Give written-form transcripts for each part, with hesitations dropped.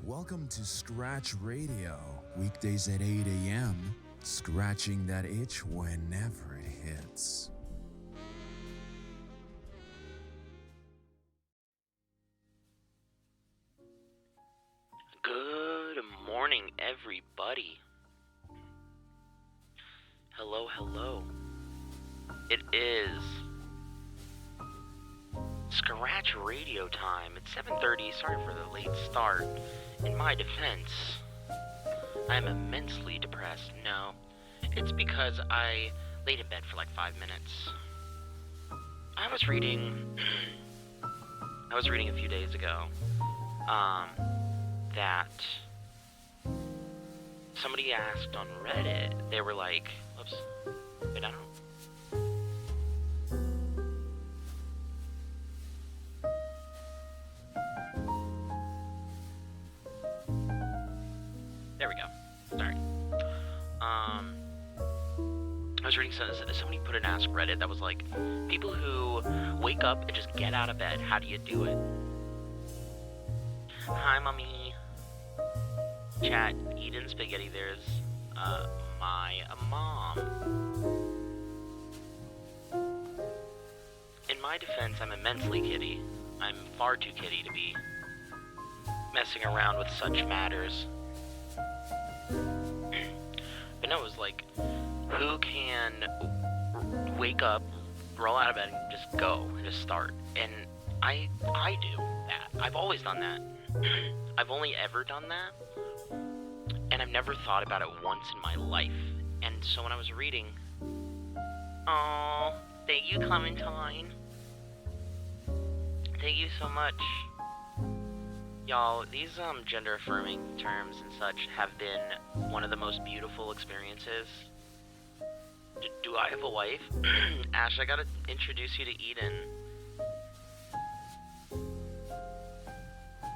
Welcome to Scratch Radio, weekdays at 8 a.m., scratching that itch whenever it hits. Good morning, everybody. Hello. It is Scratch Radio time. It's 7:30. Sorry for the late start. In my defense, I'm immensely depressed. No, it's because I laid in bed for like 5 minutes. I was reading a few days ago, that somebody asked on Reddit. They were like, "Whoops, wait, I don't." There we go. Sorry. I was reading somebody put an Ask Reddit that was like, people who wake up and just get out of bed. How do you do it? Hi, mommy. Chat, Eden Spaghetti, there's my mom. In my defense, I'm immensely kiddie. I'm far too kiddie to be messing around with such matters. But no, it was like, who can wake up, roll out of bed, and just go, and just start? And I do that. I've always done that. I've only ever done that, and I've never thought about it once in my life. And so when I was reading, oh, thank you, Clementine. Thank you so much. Y'all, these gender-affirming terms and such have been one of the most beautiful experiences. Do I have a wife? Ash, I gotta introduce you to Eden.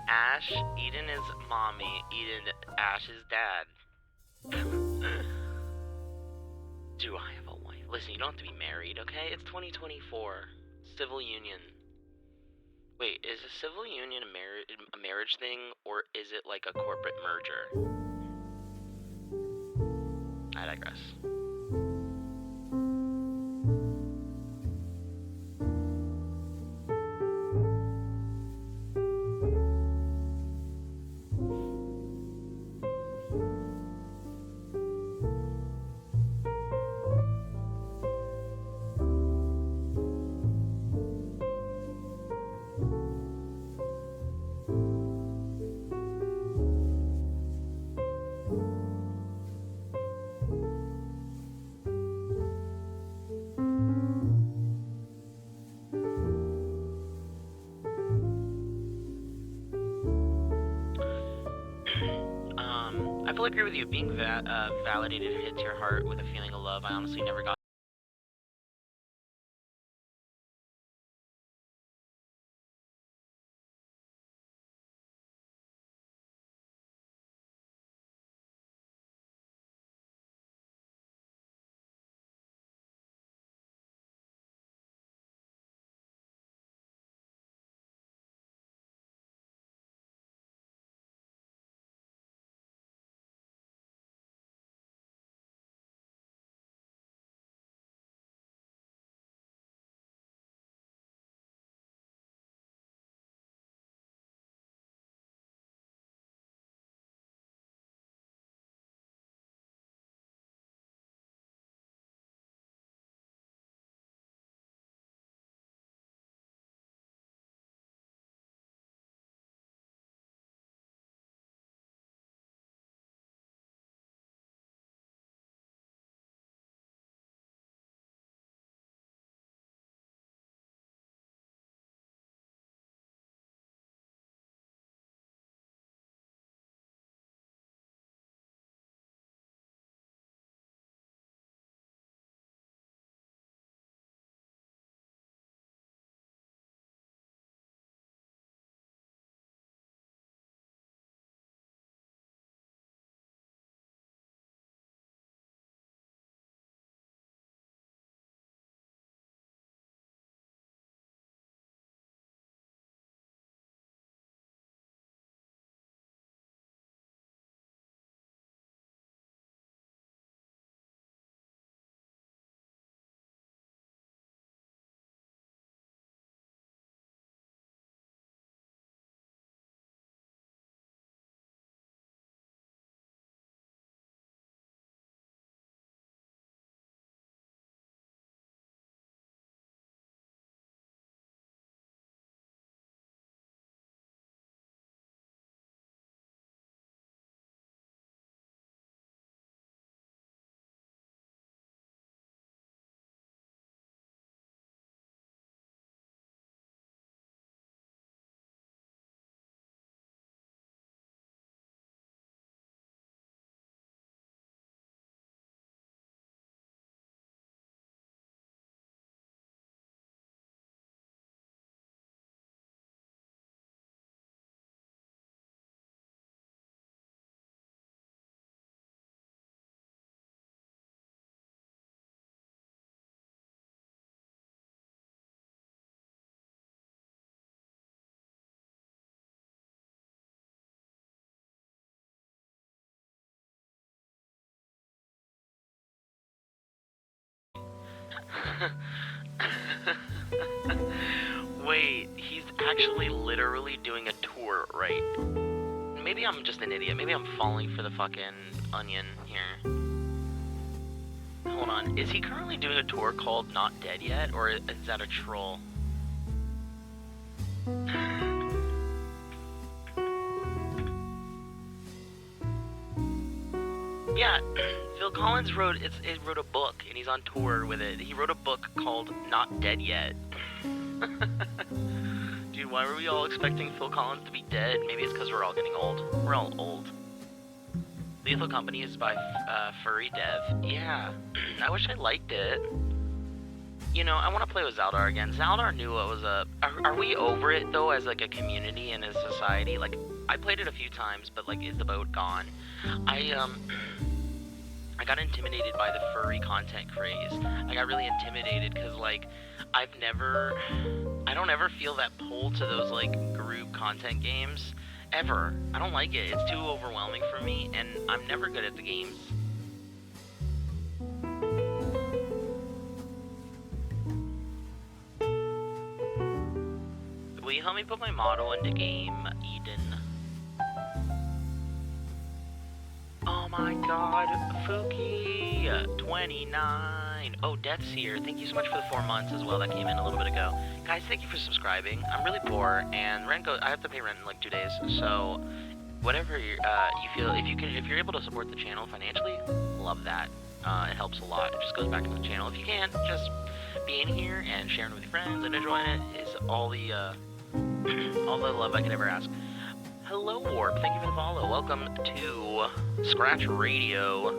Ash, Eden is mommy, Eden, Ash is dad. Do I have a wife? Listen, you don't have to be married, okay? It's 2024. Civil union. Wait, is a civil union a marriage thing, or is it like a corporate merger? I digress. I fully agree with you. Being validated hits your heart with a feeling of love. I honestly never got Wait, he's actually literally doing a tour, right? Maybe I'm just an idiot. Maybe I'm falling for the fucking onion here. Hold on. Is he currently doing a tour called Not Dead Yet? Or is that a troll? Yeah, Phil Collins wrote a book, and he's on tour with it. He wrote a book called Not Dead Yet. Dude, why were we all expecting Phil Collins to be dead? Maybe it's because we're all getting old. We're all old. Lethal Company is by Furry Dev. Yeah, I wish I liked it. You know, I want to play with Zaldar again. Zaldar knew what was up. Are we over it, though, as, like, a community and a society? Like, I played it a few times, but, like, is the boat gone? I got intimidated by the furry content craze. I got really intimidated because, like, I don't ever feel that pull to those, like, group content games. Ever. I don't like it. It's too overwhelming for me, and I'm never good at the games. Will you help me put my model into game, Eden? Oh my god, Fuki, 29. Oh, Death's here. Thank you so much for the 4 months as well. That came in a little bit ago. Guys, thank you for subscribing. I'm really poor, and rent I have to pay rent in like 2 days. So, whatever you feel, if you're able to support the channel financially, love that. It helps a lot. It just goes back to the channel. If you can, just being here and sharing with your friends and enjoying it is all the all the love I could ever ask. Hello, Warp. Thank you for the follow. Welcome to Scratch Radio.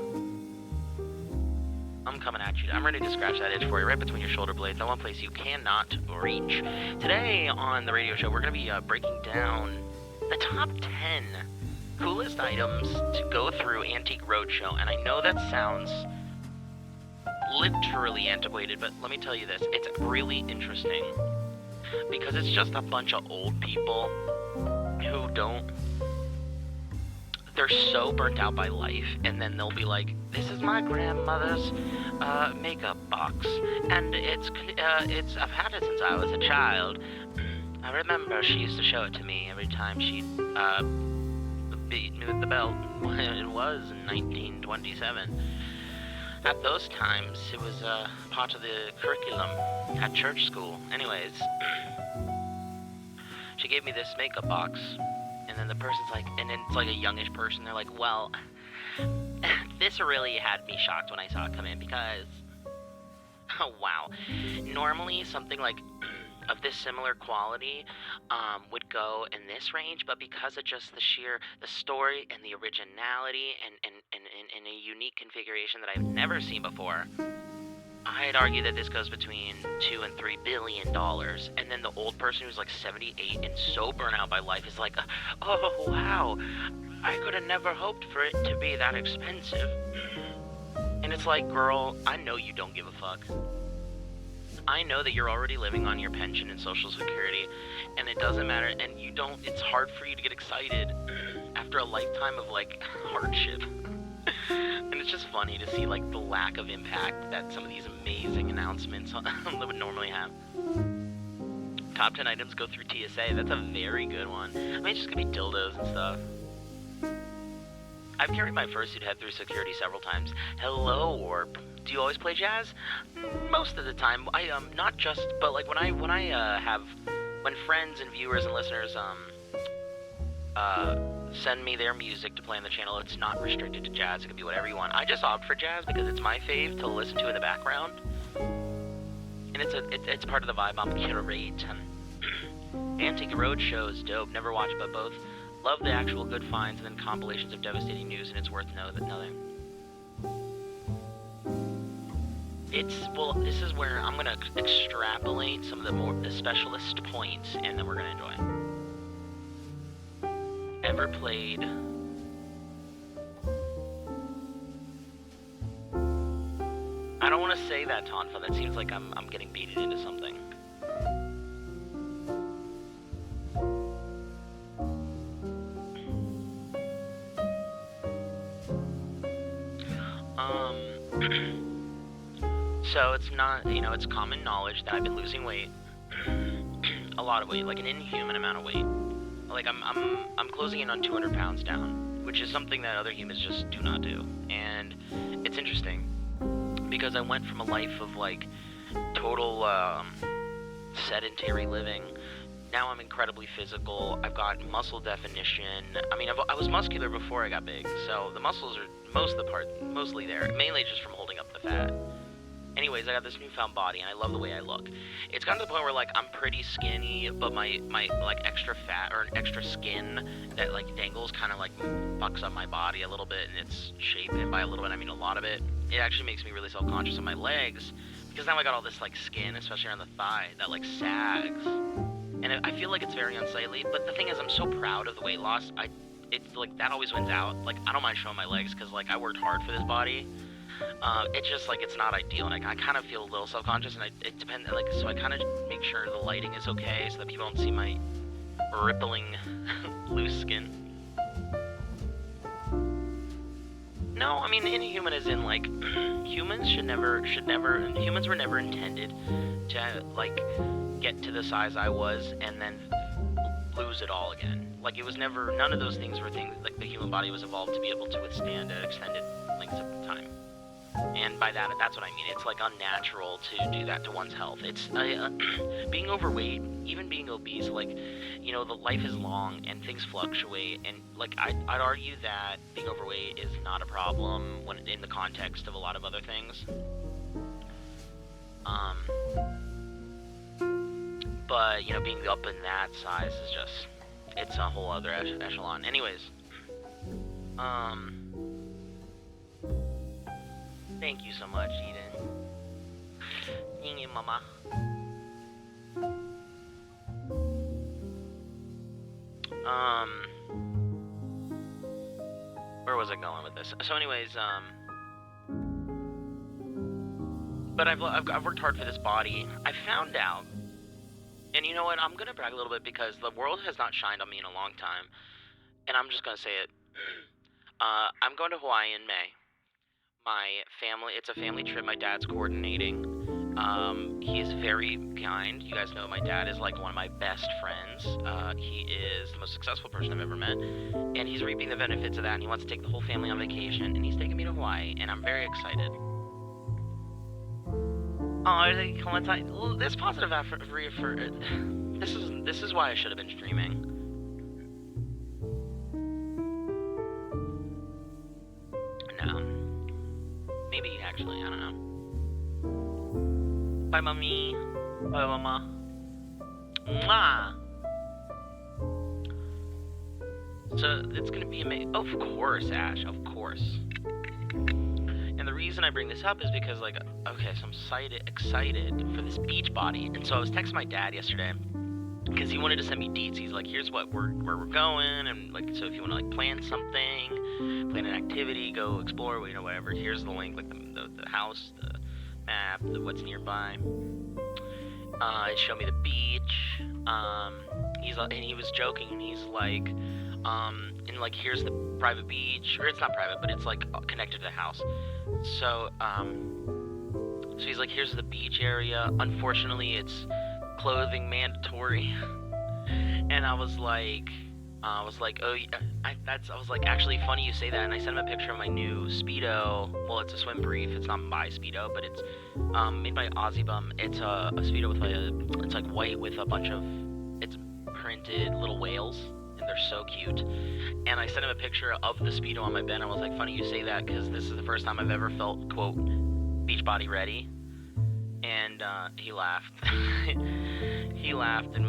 I'm coming at you. I'm ready to scratch that itch for you right between your shoulder blades. The one place you cannot reach. Today on the radio show, we're going to be breaking down the top 10 coolest items to go through Antique Roadshow. And I know that sounds literally antiquated, but let me tell you this. It's really interesting because it's just a bunch of old people who they're so burnt out by life, and then they'll be like, this is my grandmother's makeup box, and I've had it since I was a child. I remember she used to show it to me every time she'd beat me with the belt. It was in 1927. At those times, it was part of the curriculum at church school. Anyways, she gave me this makeup box, and then the person's like, and then it's like a youngish person, they're like, well, this really had me shocked when I saw it come in because, oh wow, normally something like of this similar quality would go in this range, but because of just the story and the originality and a unique configuration that I've never seen before, I'd argue that this goes between $2 and $3 billion. And then the old person who's like 78 and so burnt out by life is like, oh wow, I could have never hoped for it to be that expensive. And it's like, girl, I know you don't give a fuck. I know that you're already living on your pension and Social Security, and it doesn't matter, and it's hard for you to get excited after a lifetime of like hardship. And it's just funny to see like the lack of impact that some of these amazing announcements would normally have. Top 10 items go through TSA. That's a very good one. I mean, it's just gonna be dildos and stuff. I've carried my fursuit head through security several times. Hello, Warp. Do you always play jazz? Most of the time. I not just, but like when friends and viewers and listeners send me their music to play on the channel, it's not restricted to jazz. It can be whatever you want. I just opt for jazz because it's my fave to listen to in the background, and it's part of the vibe I'm curating. Antique Roadshow is dope. Never watched, but both love the actual good finds and then compilations of devastating news, and it's worth nothing. This is where I'm gonna extrapolate some of the specialist points, and then we're gonna enjoy. Ever played? I don't want to say that, Tonfa. That seems like I'm getting baited into something. So it's not, it's common knowledge that I've been losing weight, a lot of weight, like an inhuman amount of weight. Like I'm closing in on 200 pounds down, which is something that other humans just do not do. And it's interesting because I went from a life of like total sedentary living. Now I'm incredibly physical. I've got muscle definition. I mean, I was muscular before I got big, so the muscles are mostly there, mainly just from holding up the fat. Anyways, I got this newfound body, and I love the way I look. It's gotten to the point where, like, I'm pretty skinny, but my like, extra fat or extra skin that, like, dangles kind of, like, fucks up my body a little bit in its shape, and by a little bit, I mean a lot of it. It actually makes me really self-conscious of my legs, because now I got all this, like, skin, especially around the thigh, that, like, sags. And I feel like it's very unsightly, but the thing is, I'm so proud of the weight loss. It's, like, that always wins out. Like, I don't mind showing my legs, because, like, I worked hard for this body. It's just, like, it's not ideal, and I kind of feel a little self-conscious, and it depends, like, so I kind of make sure the lighting is okay, so that people don't see my rippling loose skin. No, I mean, inhuman is in, like, humans were never intended to, like, get to the size I was, and then lose it all again. Like, it was never, none of those things were things, like, the human body was evolved to be able to withstand extended lengths of time. And by that, that's what I mean. It's, like, unnatural to do that to one's health. It's, being overweight, even being obese, like, the life is long and things fluctuate. And, like, I'd argue that being overweight is not a problem when in the context of a lot of other things. But, being up in that size is just, it's a whole other echelon. Anyways, thank you so much, Eden. Thank you, Mama. Where was I going with this? So anyways, but I've worked hard for this body. I found out, and you know what, I'm gonna brag a little bit because the world has not shined on me in a long time, and I'm just gonna say it. I'm going to Hawaii in May. My family, it's a family trip my dad's coordinating. He is very kind. You guys know my dad is like one of my best friends. He is the most successful person I've ever met, and he's reaping the benefits of that, and he wants to take the whole family on vacation, and he's taking me to Hawaii, and I'm very excited. Oh, this positive this is why I should have been streaming. No. Maybe, actually, I don't know. Bye, Mommy. Bye, Mama. Mwah! So, it's gonna be amazing. Of course, Ash, of course. And the reason I bring this up is because, like, okay, so I'm excited for this beach body. And so I was texting my dad yesterday, because he wanted to send me deets. He's like, here's where we're going, and, like, so if you want to, like, plan something, plan an activity, go explore, whatever, here's the link, like, the house, the map, what's nearby. Show me the beach. And he was joking, and he's like, and, like, here's the private beach, or it's not private, but it's, like, connected to the house. So he's like, here's the beach area. Unfortunately, it's clothing mandatory. And I was like, oh, yeah, I was like, actually, funny you say that. And I sent him a picture of my new Speedo. Well, it's a swim brief. It's not my Speedo, but it's made by Aussie Bum. It's a Speedo with it's like white with a bunch of, it's printed little whales, and they're so cute. And I sent him a picture of the Speedo on my bed. And I was like, funny you say that, because this is the first time I've ever felt, quote, beach body ready. And he laughed. He laughed, and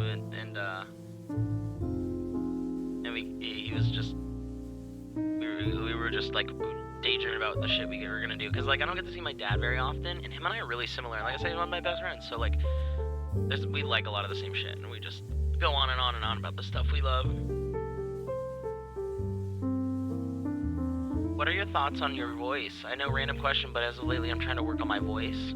he was just, we were just, like, daydreaming about the shit we were gonna do, because, like, I don't get to see my dad very often, and him and I are really similar. Like I say, he's one of my best friends, so, like, we like a lot of the same shit, and we just go on and on and on about the stuff we love. What are your thoughts on your voice? I know, random question, but as of lately, I'm trying to work on my voice.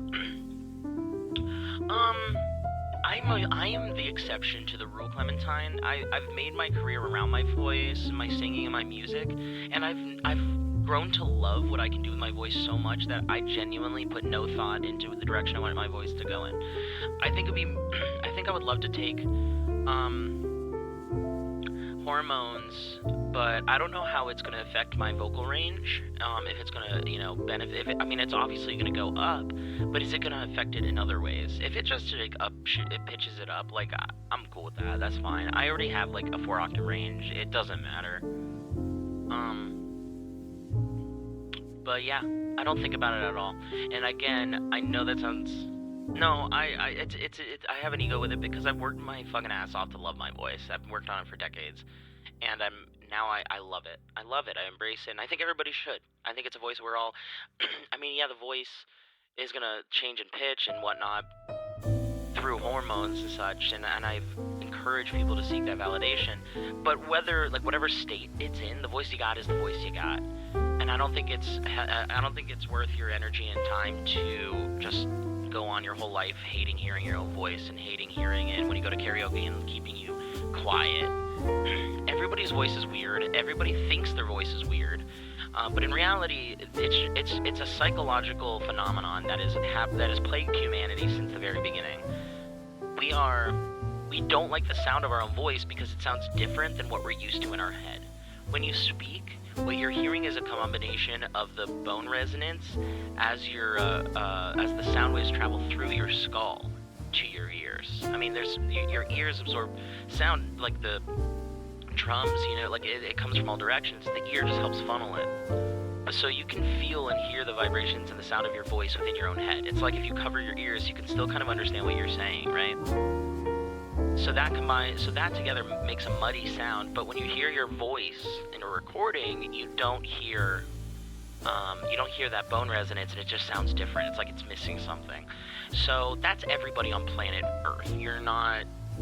I am the exception to the rule, Clementine. I've made my career around my voice, my singing, and my music, and I've grown to love what I can do with my voice so much that I genuinely put no thought into the direction I want my voice to go in. I think I would love to take hormones, but I don't know how it's going to affect my vocal range. If it's going to, benefit. It's obviously going to go up, but is it going to affect it in other ways? If it just like it pitches it up, like I'm cool with that. That's fine. I already have like a 4-octave range. It doesn't matter. But yeah, I don't think about it at all. And again, I know that sounds. No, I have an ego with it because I've worked my fucking ass off to love my voice. I've worked on it for decades, and I love it. I love it. I embrace it, and I think everybody should. I think it's a voice we're all. The voice is gonna change in pitch and whatnot through hormones and such, and I've encouraged people to seek that validation. But whatever state it's in, the voice you got is the voice you got, and I don't think it's worth your energy and time to just go on your whole life hating hearing your own voice and hating hearing it when you go to karaoke and keeping you quiet. Everybody's voice is weird. Everybody thinks their voice is weird, but in reality, it's a psychological phenomenon that has plagued humanity since the very beginning. We don't like the sound of our own voice because it sounds different than what we're used to in our head. When you speak, what you're hearing is a combination of the bone resonance as the sound waves travel through your skull to your ears. Your ears absorb sound like the drums, it comes from all directions. The ear just helps funnel it. So you can feel and hear the vibrations and the sound of your voice within your own head. It's like if you cover your ears, you can still kind of understand what you're saying, right? So that together makes a muddy sound, but when you hear your voice in a recording, you don't hear that bone resonance, and it just sounds different. It's like it's missing something. So that's everybody on planet Earth.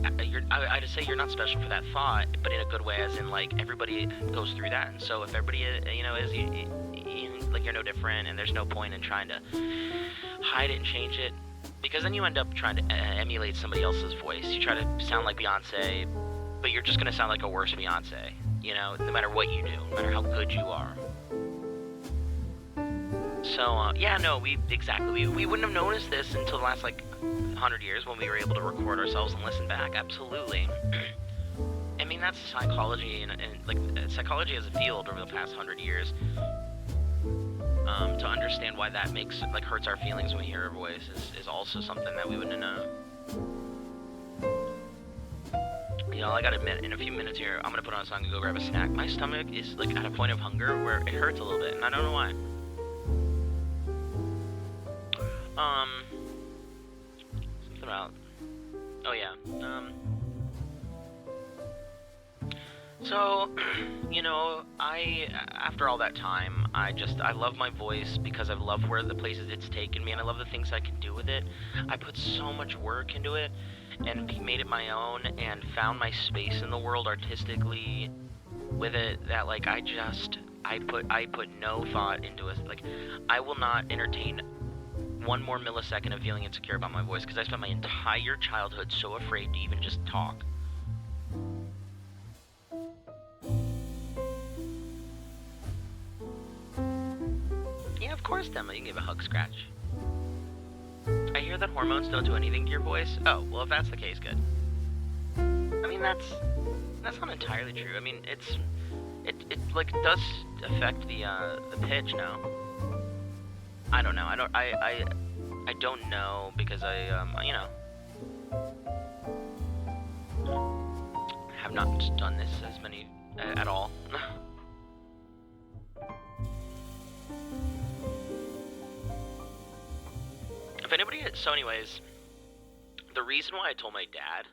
I'd say you're not special for that thought, but in a good way, as in like everybody goes through that. And so if everybody is, you're no different, and there's no point in trying to hide it and change it. Because then you end up trying to emulate somebody else's voice. You try to sound like Beyonce, but you're just going to sound like a worse Beyonce, no matter what you do, no matter how good you are. So, we wouldn't have noticed this until the last, 100 years when we were able to record ourselves and listen back. Absolutely. That's psychology, and psychology as a field over the past 100 years. To understand why that hurts our feelings when we hear our voice is also something that we wouldn't know. I gotta admit, in a few minutes here, I'm gonna put on a song and go grab a snack. My stomach is at a point of hunger where it hurts a little bit, and I don't know why. Something about. Oh yeah. So, after all that time, I love my voice because I've loved where the places it's taken me, and I love the things I can do with it. I put so much work into it, and made it my own, and found my space in the world artistically with it, that, I put no thought into it. I will not entertain one more millisecond of feeling insecure about my voice, because I spent my entire childhood so afraid to even just talk. Yeah, of course, Emma, you can give a hug scratch. I hear that hormones don't do anything to your voice. Oh, well, if that's the case, good. That's not entirely true. It does affect the pitch now. I don't know. I don't know because I have not done this as many at all. So anyways, the reason why I told my dad,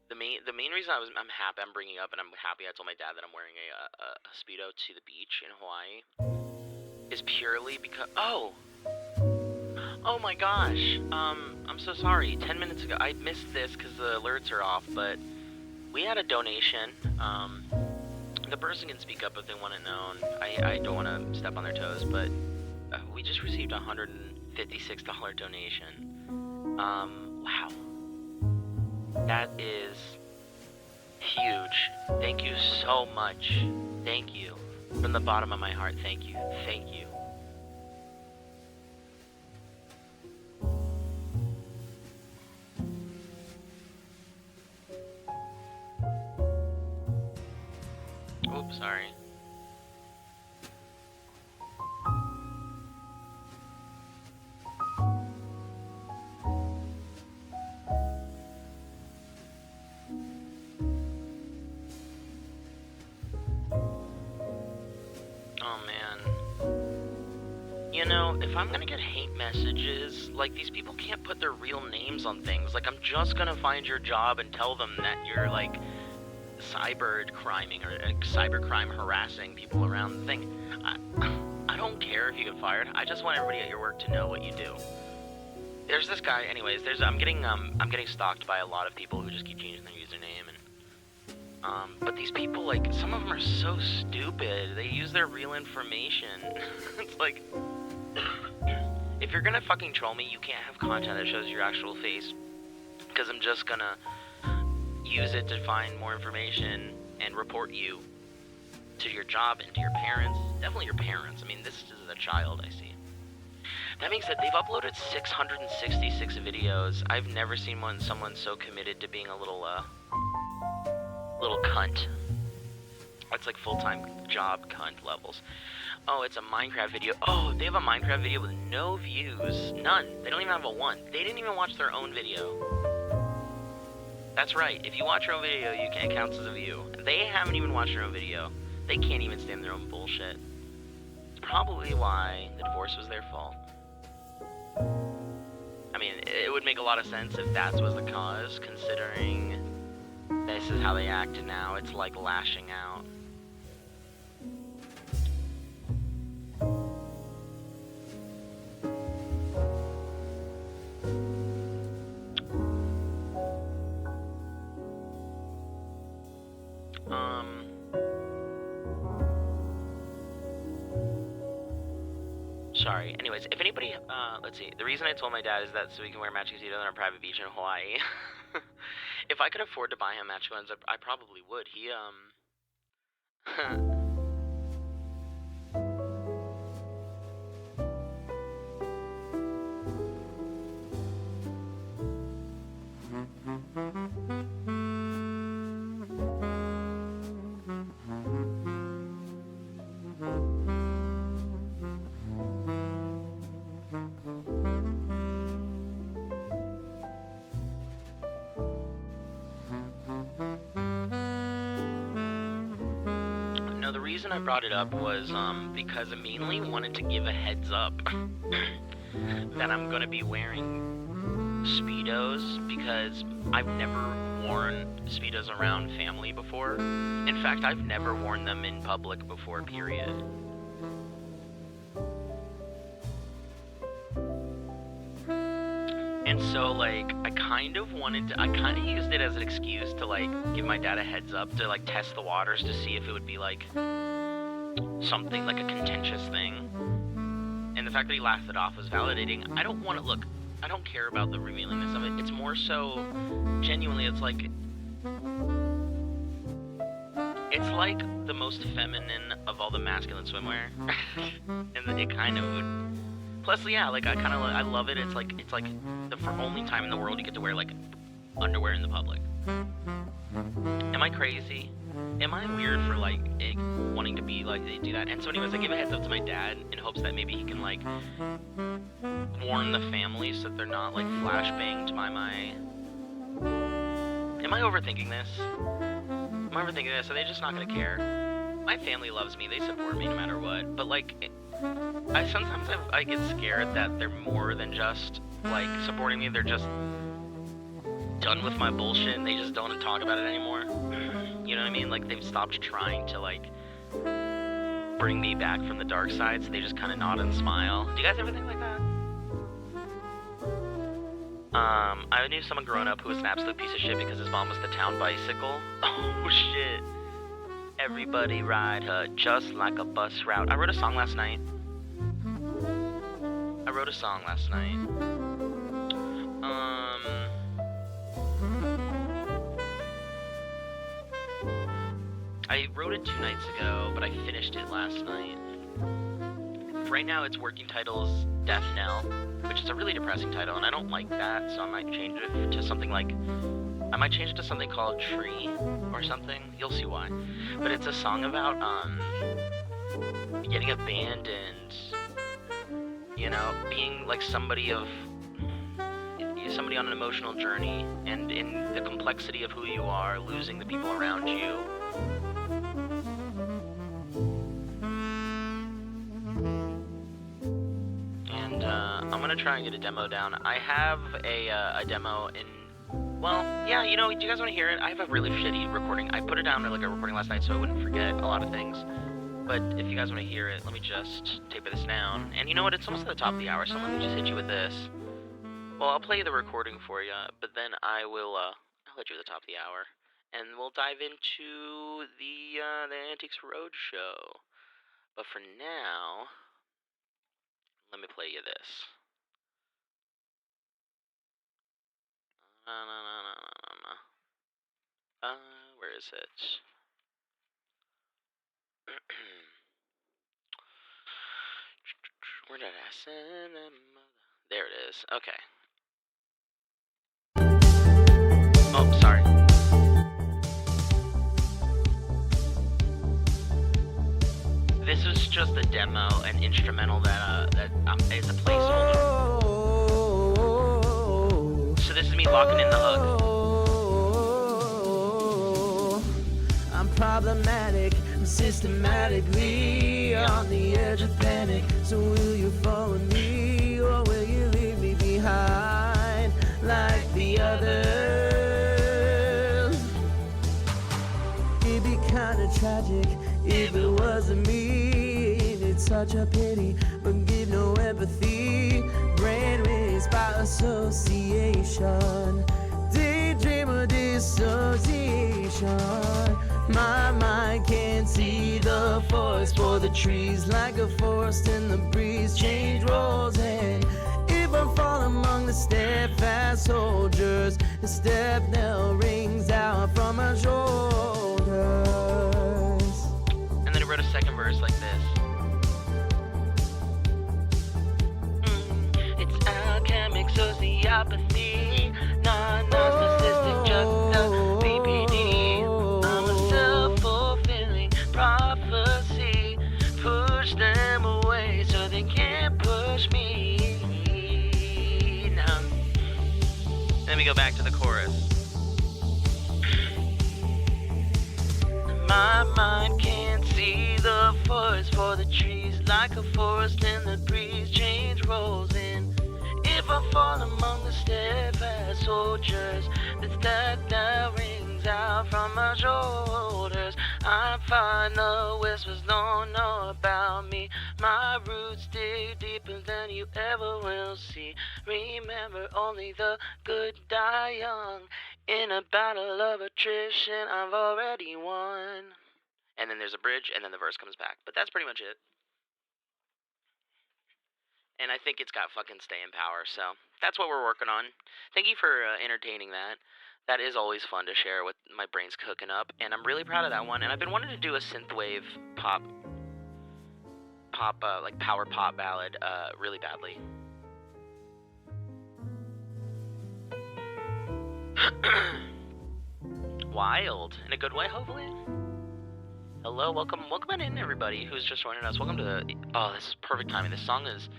the main reason I'm bringing up, and I'm happy I told my dad that I'm wearing a Speedo to the beach in Hawaii, is purely because, oh my gosh, I'm so sorry, 10 minutes ago, I missed this because the alerts are off, but we had a donation. The person can speak up if they want it known. I don't want to step on their toes, but we just received a $156 donation. Wow. That is huge. Thank you so much. Thank you. From the bottom of my heart, thank you. Thank you. Oops, sorry. You know, if I'm gonna get hate messages, like, these people can't put their real names on things. Like, I'm just gonna find your job and tell them that you're, like, cybercriming or cybercrime harassing people around the thing. I don't care if you get fired. I just want everybody at your work to know what you do. There's this guy, anyways, I'm getting stalked by a lot of people who just keep changing their username, and but these people, like, some of them are so stupid. They use their real information. It's like, if you're gonna fucking troll me, you can't have content that shows your actual face, because I'm just gonna use it to find more information and report you to your job and to your parents. Definitely your parents. I mean, this is a child, I see. That being said, they've uploaded 666 videos. I've never seen someone so committed to being a little cunt. That's like full-time job cunt levels. Oh, it's a Minecraft video. Oh, they have a Minecraft video with no views. None. They don't even have a 1. They didn't even watch their own video. That's right. If you watch your own video, you can't count as a view. They haven't even watched their own video. They can't even stand their own bullshit. It's probably why the divorce was their fault. I mean, it would make a lot of sense if that was the cause, considering this is how they act now. It's like lashing out. Sorry. Anyways, if anybody, let's see. The reason I told my dad is that so we can wear matching tuxedos on a private beach in Hawaii. If I could afford to buy him matching ones, I probably would. He, the reason I brought it up was because I mainly wanted to give a heads up that I'm gonna be wearing Speedos, because I've never worn Speedos around family before. In fact, I've never worn them in public before, period. And so, like, I kind of used it as an excuse to, like, give my dad a heads up, to, like, test the waters to see if it would be, like, something, like, a contentious thing. And the fact that he laughed it off was validating. I don't care about the revealingness of it. It's more so, genuinely, it's like the most feminine of all the masculine swimwear. And it kind of would... Plus, yeah, like, I love it. It's like the only time in the world you get to wear, like, underwear in the public. Am I crazy? Am I weird for, like, wanting to be, like, do that? And so anyways, I give a heads up to my dad in hopes that maybe he can, like, warn the family so that they're not, like, flashbanged by my... Am I overthinking this? Am I overthinking this? Are they just not gonna care? My family loves me. They support me no matter what. But, like... Sometimes I get scared that they're more than just, like, supporting me. They're just done with my bullshit and they just don't want to talk about it anymore. You know what I mean? Like, they've stopped trying to, like, bring me back from the dark side, so they just kind of nod and smile. Do you guys ever think like that? I knew someone growing up who was an absolute piece of shit because his mom was the town bicycle. Oh, shit. Everybody ride her just like a bus route. I wrote a song last night. I wrote it 2 nights ago, but I finished it last night. Right now its working title is Death Knell, which is a really depressing title, and I don't like that, so I might change it to something like... I might change it to something called Tree, or something. You'll see why. But it's a song about, getting abandoned, you know, being like somebody on an emotional journey, and in the complexity of who you are, losing the people around you. And I'm gonna try and get a demo down. I have a demo in, well, yeah, you know, do you guys want to hear it? I have a really shitty recording. I put it down like a recording last night so I wouldn't forget a lot of things. But if you guys want to hear it, let me just tape this down. And you know what? It's almost at the top of the hour, so let me just hit you with this. Well, I'll play the recording for you, but then I'll hit you at the top of the hour, and we'll dive into the Antiques Roadshow. But for now, let me play you this. Where is it? Where did I send them? There it is. Okay. Oh, sorry. This is just a demo, an instrumental that is a placeholder. So this is me locking in the hook. I'm problematic, I'm systematically on the edge of panic. So will you follow me, or will you leave me behind like the others? It'd be kinda tragic if it wasn't me. It's such a pity, but give no empathy. Brain raised by association, daydream or dissociation. My mind can't see the forest for the trees, like a forest in the breeze. Change roles, and if I fall among the steadfast soldiers, the step knell rings out from my shoulders. And then he wrote a second verse like this. It's alchemic sociopathy, non-narcissistic, just a BPD. I'm a self-fulfilling prophecy. Push them away so they can't push me. Now, let me go back to the chorus. My mind can't see the forest for the trees, like a forest in the breeze. Change rolls in. If I fall among the steadfast soldiers, the step that rings out from my shoulders. I find the whispers don't know about me. My roots dig deeper than you ever will see. Remember, only the good die young. In a battle of attrition, I've already won. And then there's a bridge, and then the verse comes back. But that's pretty much it. And I think it's got fucking staying power, so that's what we're working on. Thank you for entertaining that. That is always fun to share with my brains cooking up, and I'm really proud of that one. And I've been wanting to do a synthwave pop, like power pop ballad, really badly. Wild, in a good way, hopefully. Hello, welcome on in, everybody who's just joining us. Welcome to the, oh, this is perfect timing. This song is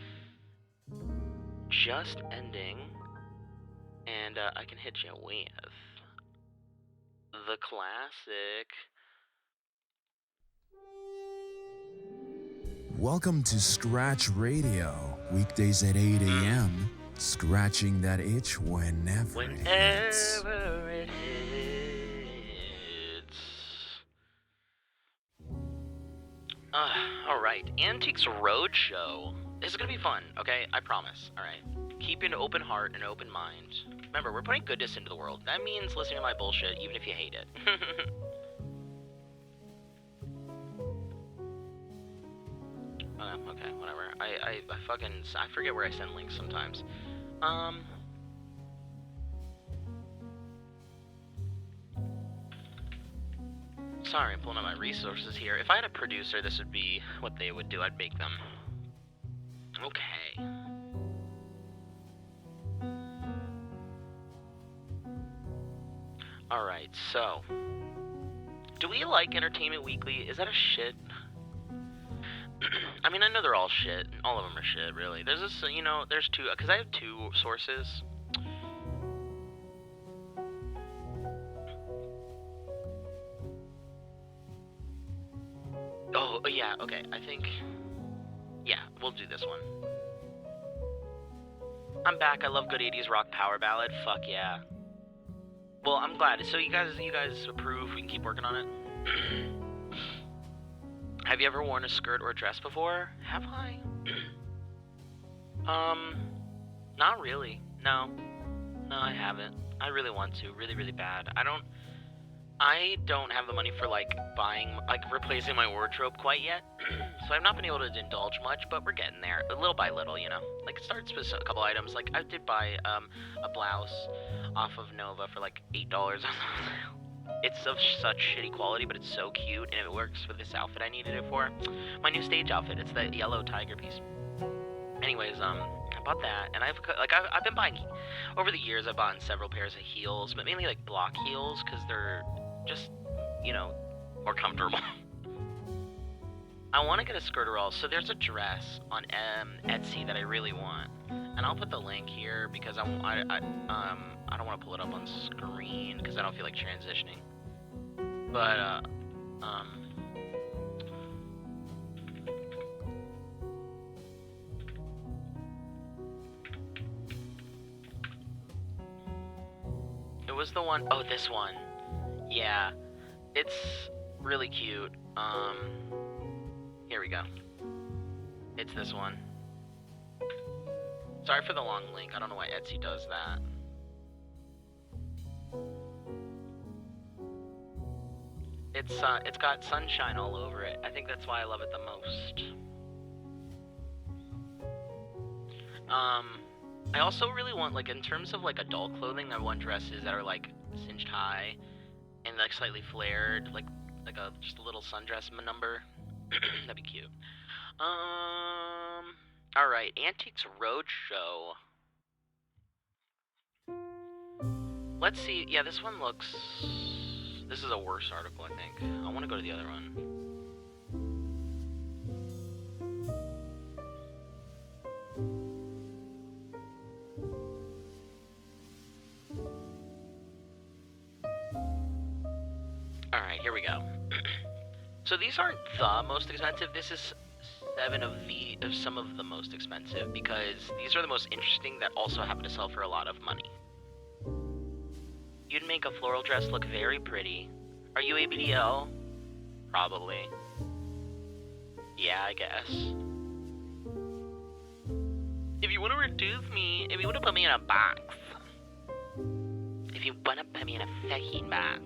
just ending, and I can hit you with the classic. Welcome to Scratch Radio, weekdays at 8 a.m. Scratching that itch whenever it hits. Whenever it hits. Alright, Antiques Roadshow. This is gonna be fun, okay? I promise, alright? Keep an open heart and open mind. Remember, we're putting goodness into the world. That means listening to my bullshit, even if you hate it. Okay, whatever. I forget where I send links sometimes. Sorry, I'm pulling up my resources here. If I had a producer, this would be what they would do. I'd make them. Okay. Alright, so. Do we like Entertainment Weekly? Is that a shit? I mean, I know they're all shit. All of them are shit, really. There's this, you know, there's two, because I have two sources. Oh, yeah, okay, I think, yeah, we'll do this one. I'm back, I love good 80s rock power ballad, fuck yeah. Well, I'm glad, so you guys approve, we can keep working on it? Have you ever worn a skirt or a dress before? Have I? Not really, no. No, I haven't. I really want to, really, really bad. I don't have the money for, like, replacing my wardrobe quite yet. So I've not been able to indulge much, but we're getting there, little by little, you know? Like, it starts with a couple items. Like, I did buy, a blouse off of Nova for, like, $8. It's of such shitty quality, but it's so cute, and it works for this outfit I needed it for. My new stage outfit, it's the yellow tiger piece. Anyways, I bought that, and I've been buying, over the years, I've bought several pairs of heels, but mainly, like, block heels, because they're just, you know, more comfortable. I want to get a skirterall, so there's a dress on Etsy that I really want, and I'll put the link here, because I don't want to pull it up on screen, because I don't feel like transitioning, but, it was the one, oh, this one, yeah, it's really cute, here we go, it's this one. Sorry for the long link, I don't know why Etsy does that. It's got sunshine all over it. I think that's why I love it the most. I also really want, like, in terms of, like, adult clothing, I want dresses that are, like, cinched high and, like, slightly flared, like just a little sundress number. That'd be cute. Alright, Antiques Roadshow. Let's see, yeah, this one looks... This is a worse article, I think. I want to go to the other one. Alright, here we go. So these aren't the most expensive. This is 7 of some of the most expensive, because these are the most interesting that also happen to sell for a lot of money. You'd make a floral dress look very pretty. Are you ABDL? Probably. Yeah, I guess. If you want to reduce me, if you want to put me in a box. If you want to put me in a fucking box.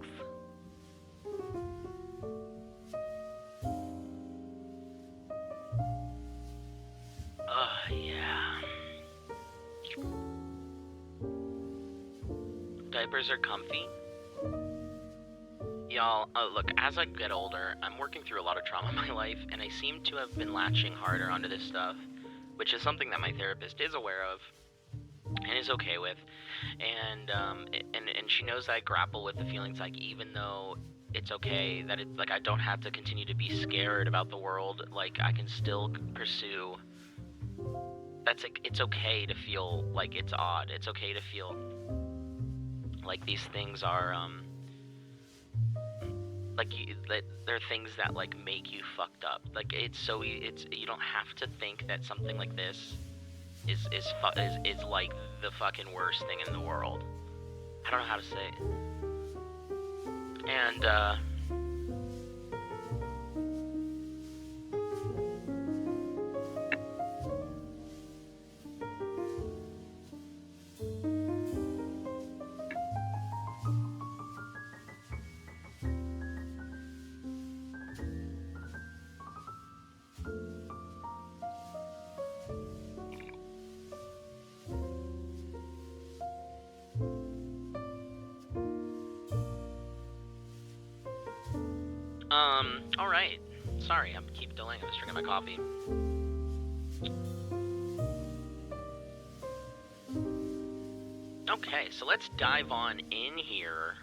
Oh, yeah. Diapers are comfy. Y'all, look, as I get older, I'm working through a lot of trauma in my life, and I seem to have been latching harder onto this stuff, which is something that my therapist is aware of, and is okay with, and she knows that I grapple with the feelings, like, even though it's okay, that it, like, I don't have to continue to be scared about the world, like, I can still pursue, that's, like, it's okay to feel like it's odd, it's okay to feel like these things are, like, they're things that, like, make you fucked up. Like, you don't have to think that something like this is like the fucking worst thing in the world. I don't know how to say it. And, Alright. Sorry, I'm keep delaying. I'm just drinking my coffee. Okay, so let's dive on in here.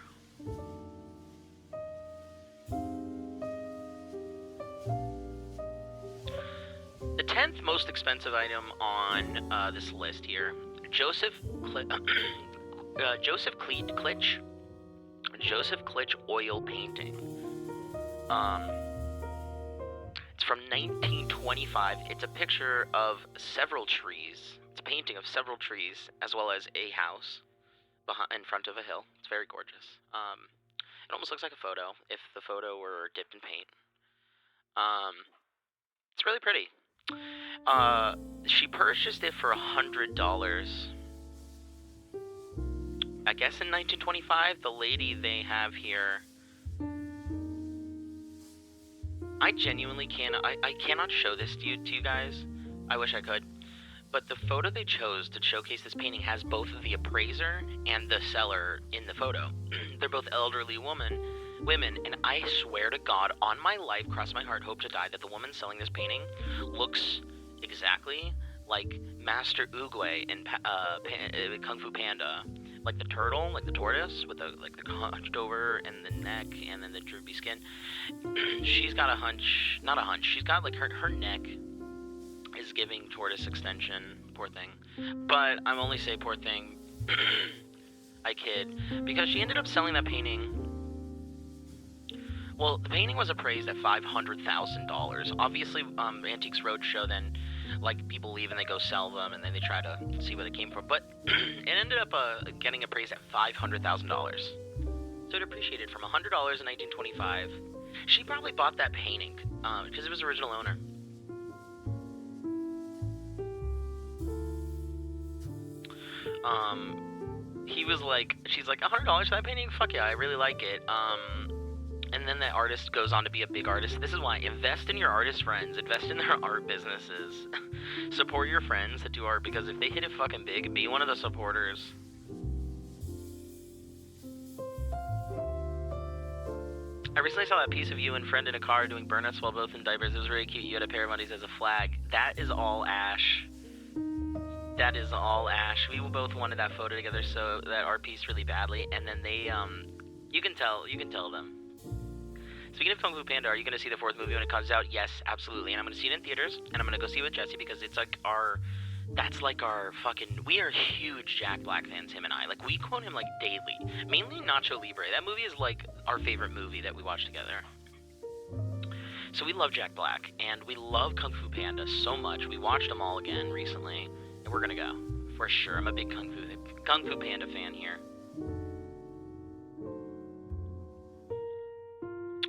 The 10th most expensive item on this list here, Joseph Klitsch oil painting. It's from 1925. It's a picture of several trees. It's a painting of several trees, as well as a house in front of a hill. It's very gorgeous. It almost looks like a photo, if the photo were dipped in paint. It's really pretty. She purchased it for $100. I guess in 1925, the lady they have here, I genuinely cannot show this to you guys. I wish I could. But the photo they chose to showcase this painting has both the appraiser and the seller in the photo. They're both elderly women, and I swear to God, on my life, cross my heart, hope to die, that the woman selling this painting looks exactly like Master Oogway in Kung Fu Panda. Like the turtle, like the tortoise, with the hunched over and the neck and then the droopy skin. She's got not a hunch, she's got like her neck is giving tortoise extension, poor thing. But I'm only say poor thing, I kid, because she ended up selling that painting. Well, the painting was appraised at $500,000. Obviously, Antiques Roadshow then, like, people leave and they go sell them and then they try to see where they came from. But it ended up getting appraised at $500,000. So it appreciated from $100 in 1925. She probably bought that painting because it was the original owner. She's like, $100 for that painting? Fuck yeah, I really like it. And then that artist goes on to be a big artist. This is why, invest in your artist friends. Invest in their art businesses. Support your friends that do art, because if they hit it fucking big, be one of the supporters. I recently saw that piece of you and friend in a car doing burnouts while both in diapers. It was really cute. You had a pair of undies as a flag. That is all Ash. That is all Ash. We both wanted that photo together, so that art piece really badly, and then they, you can tell them. Speaking of Kung Fu Panda, are you going to see the 4th movie when it comes out? Yes, absolutely. And I'm going to see it in theaters, and I'm going to go see it with Jesse, because it's like we are huge Jack Black fans, him and I. Like, we quote him, like, daily. Mainly Nacho Libre. That movie is, like, our favorite movie that we watch together. So we love Jack Black, and we love Kung Fu Panda so much. We watched them all again recently, and we're going to go. For sure. I'm a big Kung Fu Panda fan here.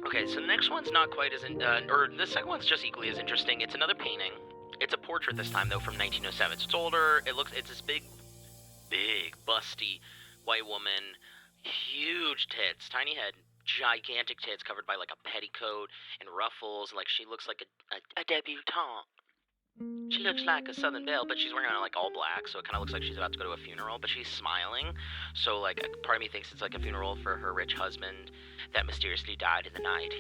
Okay, so the next one's not quite as, the second one's just equally as interesting. It's another painting. It's a portrait this time, though, from 1907. So it's older. It's this big, busty white woman, huge tits, tiny head, gigantic tits covered by, like, a petticoat and ruffles. Like, she looks like a debutante. She looks like a Southern Belle, but she's wearing, like, all black, so it kind of looks like she's about to go to a funeral, but she's smiling. So, like, part of me thinks it's, like, a funeral for her rich husband that mysteriously died in the night.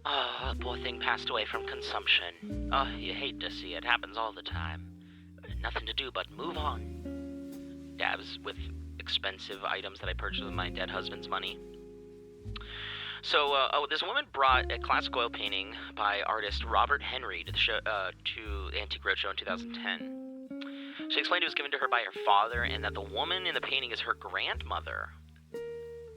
The poor thing passed away from consumption. Oh, you hate to see it. Happens all the time. Nothing to do but move on. Dabs with expensive items that I purchased with my dead husband's money. So, this woman brought a classic oil painting by artist Robert Henry to the show, to Antique Roadshow in 2010. She explained it was given to her by her father, and that the woman in the painting is her grandmother.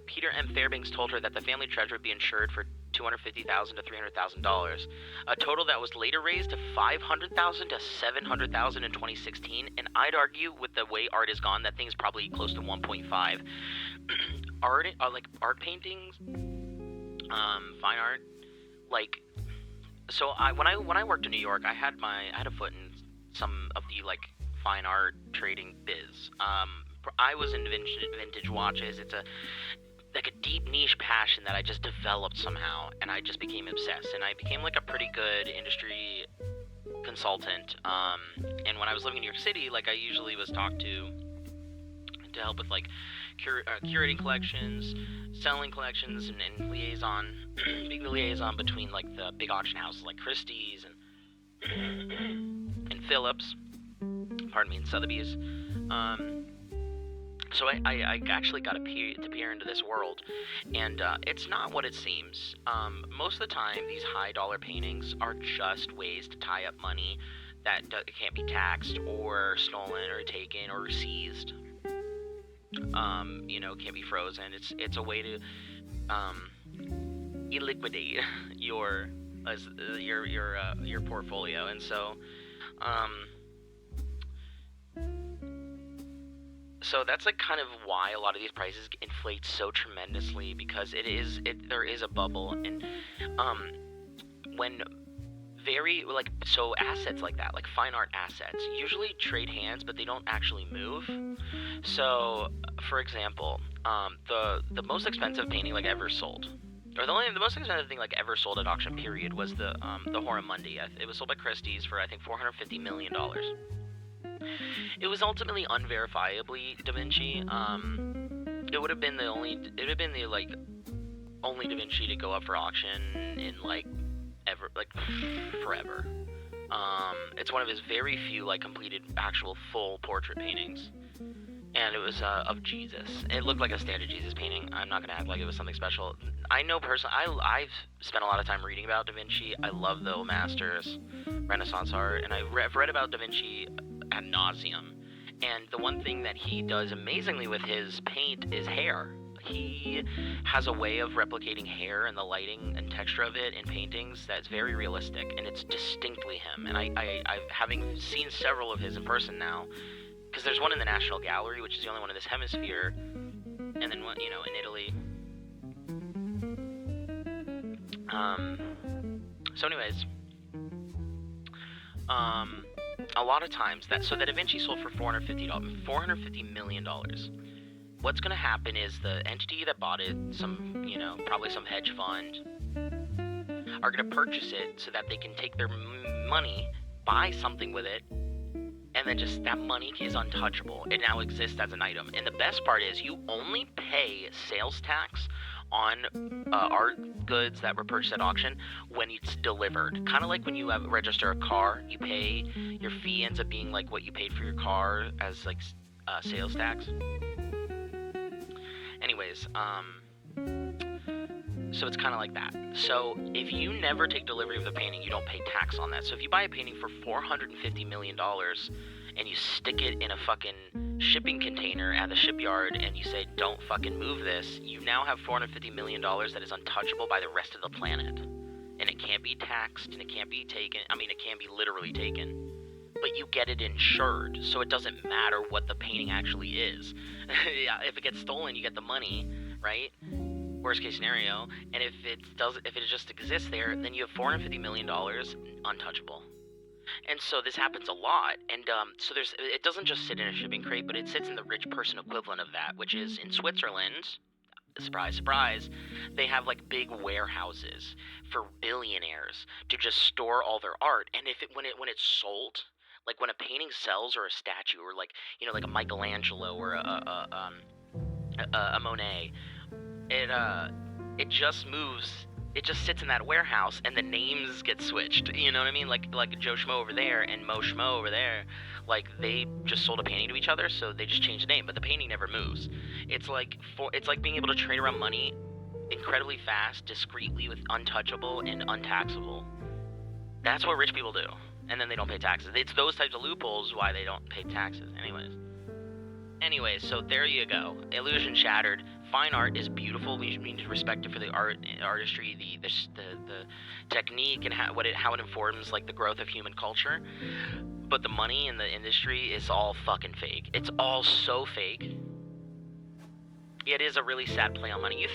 Peter M. Fairbanks told her that the family treasure would be insured for $250,000 to $300,000, a total that was later raised to $500,000 to $700,000 in 2016. And I'd argue, with the way art is gone, that thing's probably close to 1.5. Art paintings, fine art, like. So when I worked in New York, I had a foot in some of the, like, fine art trading biz. I was in vintage watches. It's a deep niche passion that I just developed somehow, and I just became obsessed, and I became, like, a pretty good industry consultant. And when I was living in New York City, like, I usually was talked to help with like curating collections, selling collections, and being the liaison between like the big auction houses like Christie's and Phillips, and Sotheby's. So I actually got to peer into this world, and it's not what it seems. Most of the time, these high-dollar paintings are just ways to tie up money that can't be taxed or stolen or taken or seized. Can't be frozen. It's a way to illiquidate your portfolio, and so. So that's like kind of why a lot of these prices inflate so tremendously, because there is a bubble, and when so assets like that, like fine art assets, usually trade hands, but they don't actually move. So, for example, the most expensive painting like ever sold, or the most expensive thing like ever sold at auction period was the Horramundi. It was sold by Christie's for I think $450 million. It was ultimately unverifiably Da Vinci. It would have been the only Da Vinci to go up for auction in forever. It's one of his very few completed actual full portrait paintings, and it was of Jesus. It looked like a standard Jesus painting. I'm not gonna act like it was something special. I know personally, I've spent a lot of time reading about Da Vinci. I love the masters, Renaissance art, and I've read about Da Vinci ad nauseum. And the one thing that he does amazingly with his paint is hair. He has a way of replicating hair and the lighting and texture of it in paintings that's very realistic, and it's distinctly him. And I've having seen several of his in person now, because there's one in the National Gallery, which is the only one in this hemisphere, and then one, in Italy. So anyways, a lot of times that Da Vinci sold for $450 million. What's going to happen is the entity that bought it, probably some hedge fund, are going to purchase it so that they can take their money, buy something with it, and then just that money is untouchable. It now exists as an item. And the best part is you only pay sales tax on art goods that were purchased at auction when it's delivered. Kind of like when you register a car, you pay, your fee ends up being like what you paid for your car as sales tax. Anyways, so it's kind of like that. So if you never take delivery of the painting, you don't pay tax on that. So if you buy a painting for $450 million and you stick it in a fucking shipping container at the shipyard and you say, don't fucking move this, you now have $450 million that is untouchable by the rest of the planet. And it can't be taxed, and it can't be taken. I mean, it can be literally taken. But you get it insured, so it doesn't matter what the painting actually is. If it gets stolen, you get the money, right? Worst case scenario. And if it just exists there, then you have $450 million untouchable. And so this happens a lot. And so it doesn't just sit in a shipping crate, but it sits in the rich person equivalent of that, which is in Switzerland. Surprise, surprise, they have big warehouses for billionaires to just store all their art. And when it's sold, like when a painting sells, or a statue, or like a Michelangelo or a Monet, it just moves. It just sits in that warehouse, and the names get switched. You know what I mean? Like Joe Schmo over there and Mo Schmo over there, they just sold a painting to each other, so they just changed the name, but the painting never moves. It's like being able to trade around money incredibly fast, discreetly, with untouchable and untaxable. That's what rich people do, and then they don't pay taxes. It's those types of loopholes why they don't pay taxes. Anyways, so there you go. Illusion shattered. Fine art is beautiful. We need to respect it for the artistry, the technique, and how it informs the growth of human culture. But the money in the industry is all fucking fake. It's all so fake. It is a really sad play on money. Do you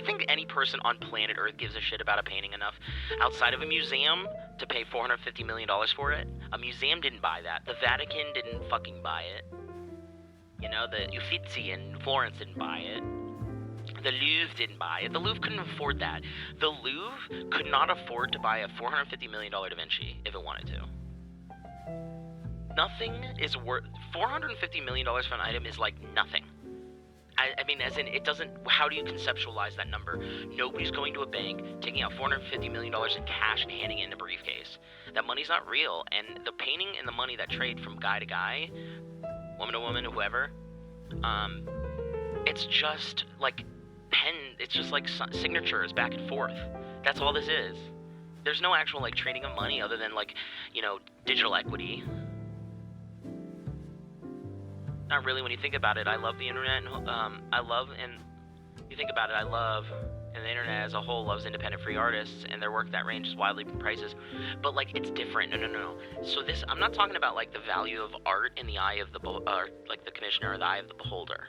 think any person on planet Earth gives a shit about a painting enough outside of a museum to pay $450 million for it? A museum didn't buy that. The Vatican didn't fucking buy it. The Uffizi in Florence didn't buy it. The Louvre didn't buy it. The Louvre couldn't afford that. The Louvre could not afford to buy a $450 million Da Vinci if it wanted to. nothing is worth $450 million for an item is like nothing. I mean, as in, it doesn't. How do you conceptualize that number? Nobody's going to a bank, taking out $450 million in cash and handing it in a briefcase. That money's not real, and the painting and the money that trade from guy to guy, woman to woman, whoever, it's just like it's just like signatures back and forth. That's all this is. There's no actual like trading of money other than like, digital equity. Not really when you think about it. I love the internet, and and the internet as a whole loves independent free artists and their work that ranges widely in prices. But like, it's different. No. So this, I'm not talking about like the value of art in the eye of the like the commissioner or the eye of the beholder.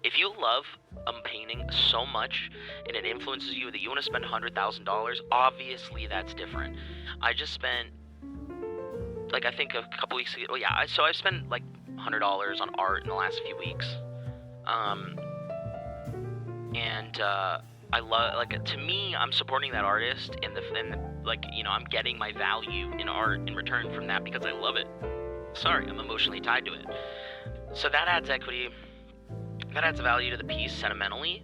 If you love a painting so much and it influences you that you want to spend $100,000, obviously that's different. I just spent, like, I think a couple weeks ago. So I spent like $100 on art in the last few weeks, and I love, like, to me, I'm supporting that artist, and like, I'm getting my value in art in return from that because I love it. Sorry, I'm emotionally tied to it. So that adds equity, that adds value to the piece sentimentally,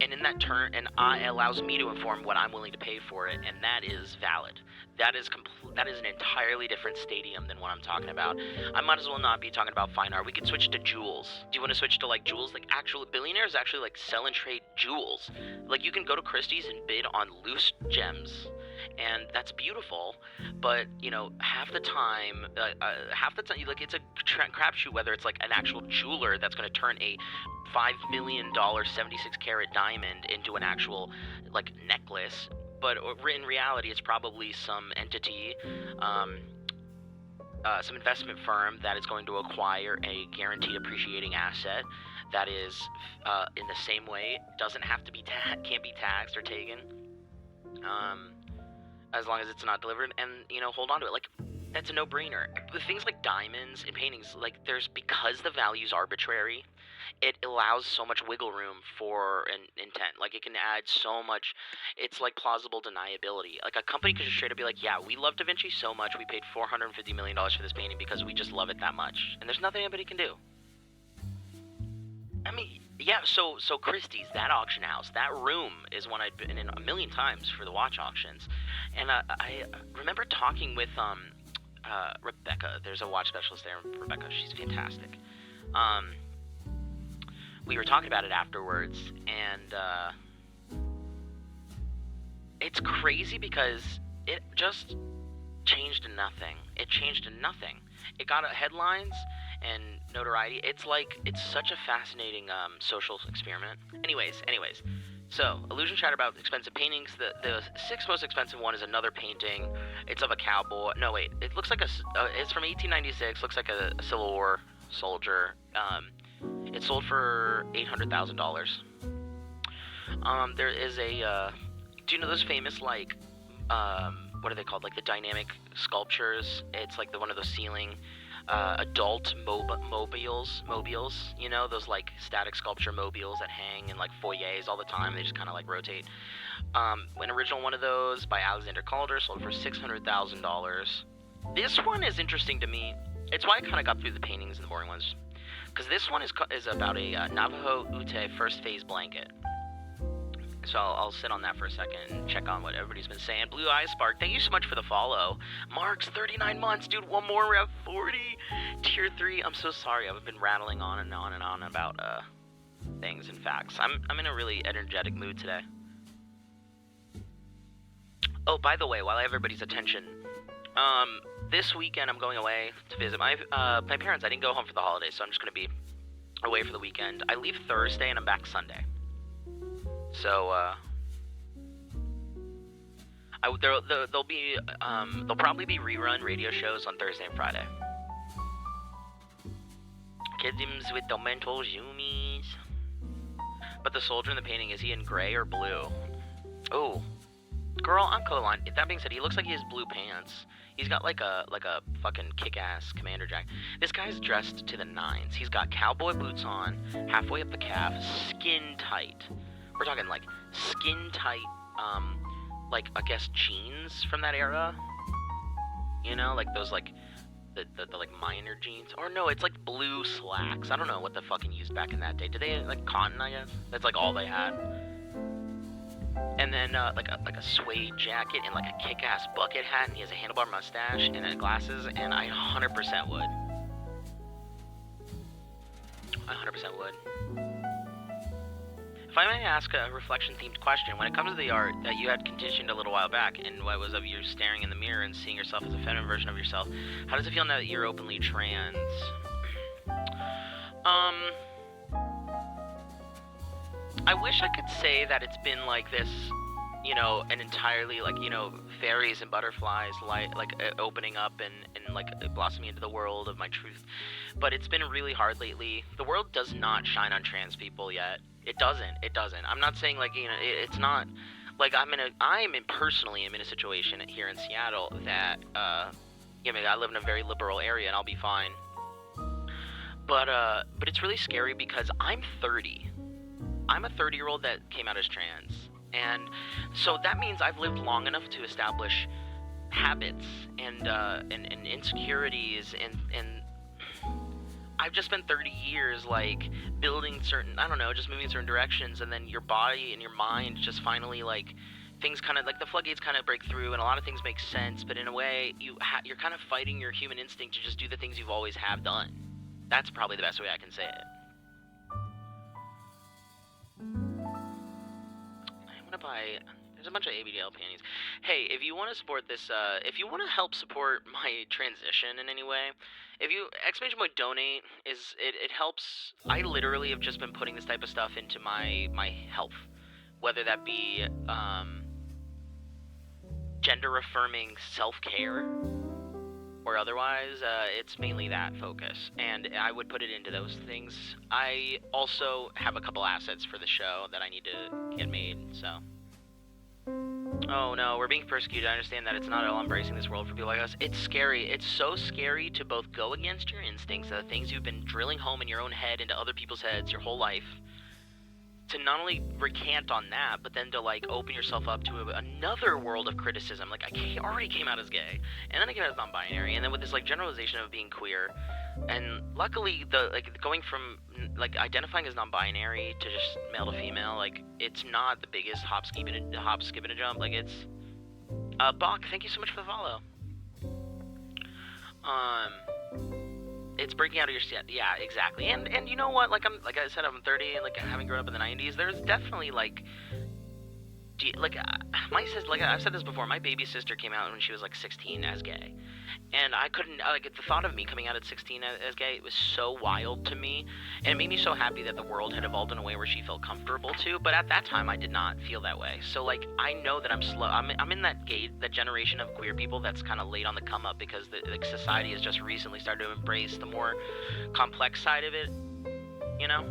and in that turn, it allows me to inform what I'm willing to pay for it, and that is valid. That is an entirely different stadium than what I'm talking about. I might as well not be talking about fine art. We could switch to jewels. Do you want to switch to like jewels? Like, actual billionaires actually like sell and trade jewels. Like, you can go to Christie's and bid on loose gems, and that's beautiful. But half the time, like, it's a crapshoot whether it's like an actual jeweler that's going to turn a $5 million 76 karat diamond into an actual like necklace. But in reality, it's probably some entity, some investment firm that is going to acquire a guaranteed appreciating asset that is, in the same way, doesn't have to be can't be taxed or taken, as long as it's not delivered, and hold on to it. Like, that's a no-brainer. With things like diamonds and paintings, like, because the value's arbitrary, it allows so much wiggle room for an intent. Like, it can add so much. It's like plausible deniability. Like, a company could just straight up be like, yeah, we love Da Vinci so much, we paid $450 million for this painting because we just love it that much. And there's nothing anybody can do. I mean, yeah, so Christie's, that auction house, that room is one I've been in a million times for the watch auctions. And I remember talking with Rebecca. There's a watch specialist there, Rebecca. She's fantastic. We were talking about it afterwards, and it's crazy because it just changed to nothing. It changed to nothing. It got headlines and notoriety. It's such a fascinating social experiment. Anyways. So, Illusion Chatter about expensive paintings. The sixth most expensive one is another painting. It's of a cowboy. No, wait. It looks like it's from 1896. Looks like a Civil War soldier. It sold for $800,000. There is a, do you know those famous, like, what are they called? Like the dynamic sculptures. It's like one of those ceiling, adult mobiles, those like static sculpture mobiles that hang in like foyers all the time. They just kind of like rotate. An original one of those by Alexander Calder sold for $600,000. This one is interesting to me. It's why I kind of got through the paintings and the boring ones. Because this one is about a Navajo Ute first phase blanket. So I'll sit on that for a second and check on what everybody's been saying. Blue Eyes Spark, thank you so much for the follow. Mark's 39 months, dude. One more, we're at 40. Tier 3. I'm so sorry. I've been rattling on and on and on about things and facts. I'm in a really energetic mood today. Oh, by the way, while I have everybody's attention, this weekend I'm going away to visit my parents. I didn't go home for the holidays, so I'm just going to be away for the weekend. I leave Thursday and I'm back Sunday. So, there'll probably be rerun radio shows on Thursday and Friday. Kids with the mental zoomies. But the soldier in the painting, is he in gray or blue? Oh, girl, I'm colorblind. That being said, he looks like he has blue pants. He's got like a fucking kick-ass commander jacket. This guy's dressed to the nines. He's got cowboy boots on, halfway up the calf, skin tight. We're talking like skin tight, like I guess jeans from that era. You know, like those like the like miner jeans, or no, it's like blue slacks. I don't know what the fucking used back in that day. Did they like cotton? I guess that's like all they had. And then like a suede jacket and like a kick-ass bucket hat, and he has a handlebar mustache and glasses, and I 100% would. I 100% would. If I may ask a reflection-themed question, when it comes to the art that you had conditioned a little while back, and what was of you staring in the mirror and seeing yourself as a feminine version of yourself, how does it feel now that you're openly trans? I wish I could say that it's been like this, you know, an entirely like, you know, fairies and butterflies like opening up and like blossoming into the world of my truth. But it's been really hard lately. The world does not shine on trans people yet. It doesn't. I'm not saying like, you know, it's not like personally am in a situation here in Seattle that I mean, I live in a very liberal area and I'll be fine. But it's really scary because I'm 30. I'm a 30-year-old that came out as trans. And so that means I've lived long enough to establish habits and insecurities and I've just spent 30 years like building certain, I don't know, just moving in certain directions, and then your body and your mind just finally like things kind of like the floodgates kind of break through and a lot of things make sense, but in a way you're kind of fighting your human instinct to just do the things you've always have done. That's probably the best way I can say it. There's a bunch of ABDL panties. Hey, if you want to support this, if you want to help support my transition in any way, if you, exclamation point donate it helps. I literally have just been putting this type of stuff into my health, whether that be, gender affirming self-care, or otherwise, it's mainly that focus, and I would put it into those things. I also have a couple assets for the show that I need to get made, so. Oh no, we're being persecuted. I understand that it's not all embracing this world for people like us. It's scary. It's so scary to both go against your instincts, the things you've been drilling home in your own head into other people's heads your whole life, to not only recant on that, but then to like open yourself up to another world of criticism. Like I already came out as gay, and then I came out as non-binary, and then with this like generalization of being queer, and luckily the like going from like identifying as non-binary to just male to female, like it's not the biggest hop, skip, and a jump. Like it's Bach, thank you so much for the follow. It's breaking out of your set. Yeah, exactly. And you know what? Like I said, I'm 30, and like having grown up in the 90s, there's definitely like my sister, like I've said this before, my baby sister came out when she was like 16 as gay, and I couldn't like the thought of me coming out at 16 as gay, it was so wild to me, and it made me so happy that the world had evolved in a way where she felt comfortable too. But at that time I did not feel that way. So like I know that I'm in that generation of queer people that's kind of late on the come up, because the society has just recently started to embrace the more complex side of it, you know.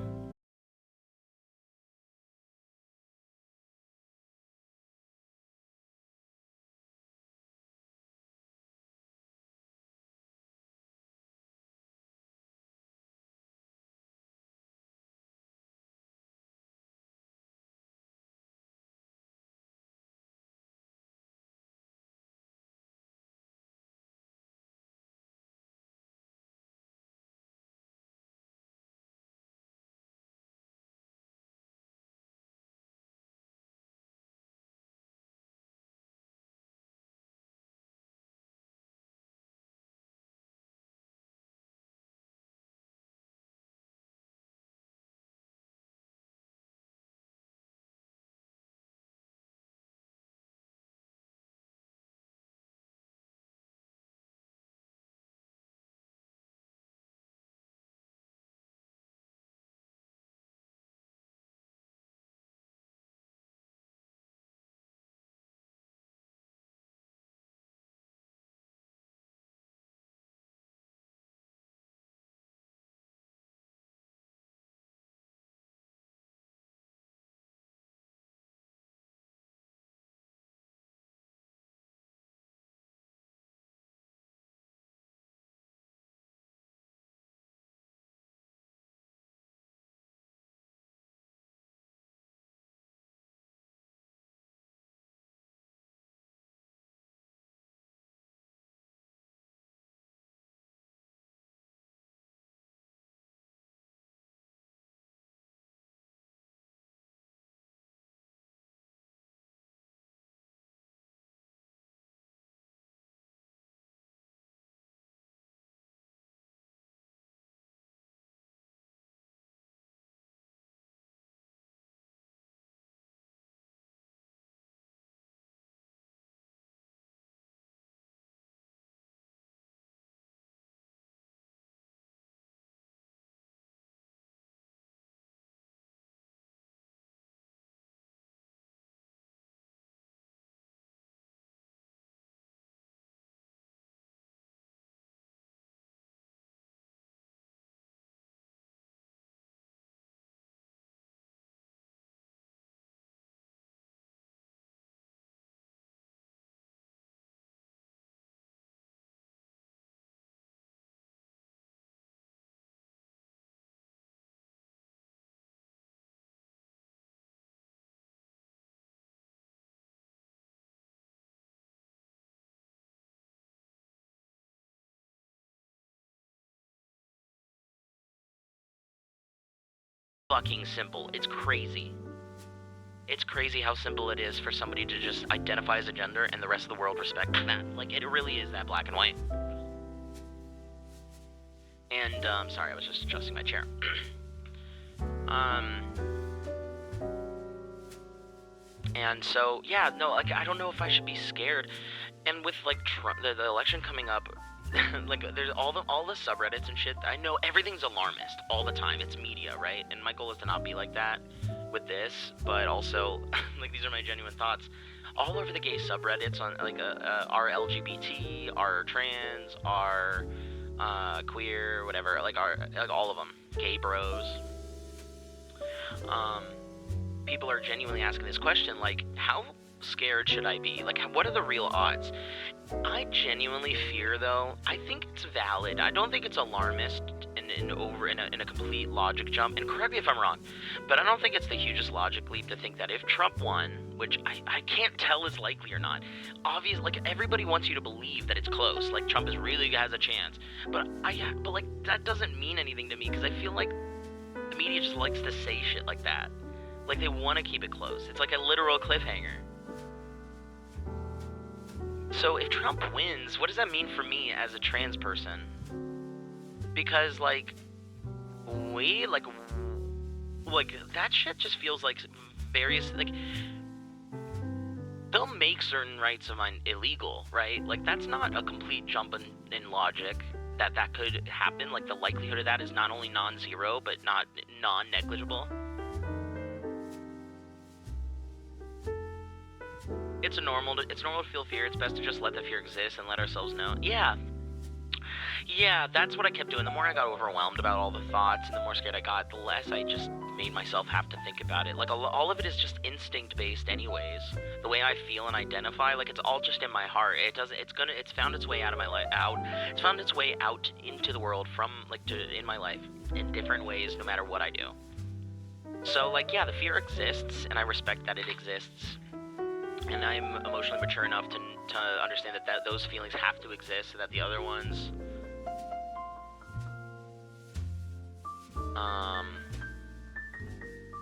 fucking simple. It's crazy. It's crazy how simple it is for somebody to just identify as a gender and the rest of the world respects that. Like, it really is that black and white. And, sorry, I was just adjusting my chair. And so, yeah, no, like, I don't know if I should be scared. And with, like, Trump, the election coming up, like, there's all the subreddits and shit. I know everything's alarmist all the time. It's media, right? And my goal is to not be like that with this, but also, like, these are my genuine thoughts. All over the gay subreddits on, like, our LGBT, our trans, our queer, whatever, like, all of them, gay bros. People are genuinely asking this question, like, how scared should I be? Like, what are the real odds? I genuinely fear, though, I think it's valid. I don't think it's alarmist in a complete logic jump, and correct me if I'm wrong, but I don't think it's the hugest logic leap to think that if Trump won, which I can't tell is likely or not, obviously, like, everybody wants you to believe that it's close, like, Trump really has a chance, but like, that doesn't mean anything to me, because I feel like the media just likes to say shit like that. Like, they want to keep it close. It's like a literal cliffhanger. So if Trump wins, what does that mean for me as a trans person? Because, like, that shit just feels like various, like, they'll make certain rights of mine illegal, right? Like, that's not a complete jump in logic that could happen. Like, the likelihood of that is not only non-zero, but not non-negligible. It's normal to feel fear. It's best to just let the fear exist and let ourselves know. Yeah, that's what I kept doing. The more I got overwhelmed about all the thoughts and the more scared I got, the less I just made myself have to think about it. Like, all of it is just instinct-based anyways. The way I feel and identify, like, it's all just in my heart. It's found its way out of my life, it's found its way out into the world from, like, in my life in different ways no matter what I do. So, like, yeah, the fear exists, and I respect that it exists. And I'm emotionally mature enough to understand that those feelings have to exist, so that the other ones,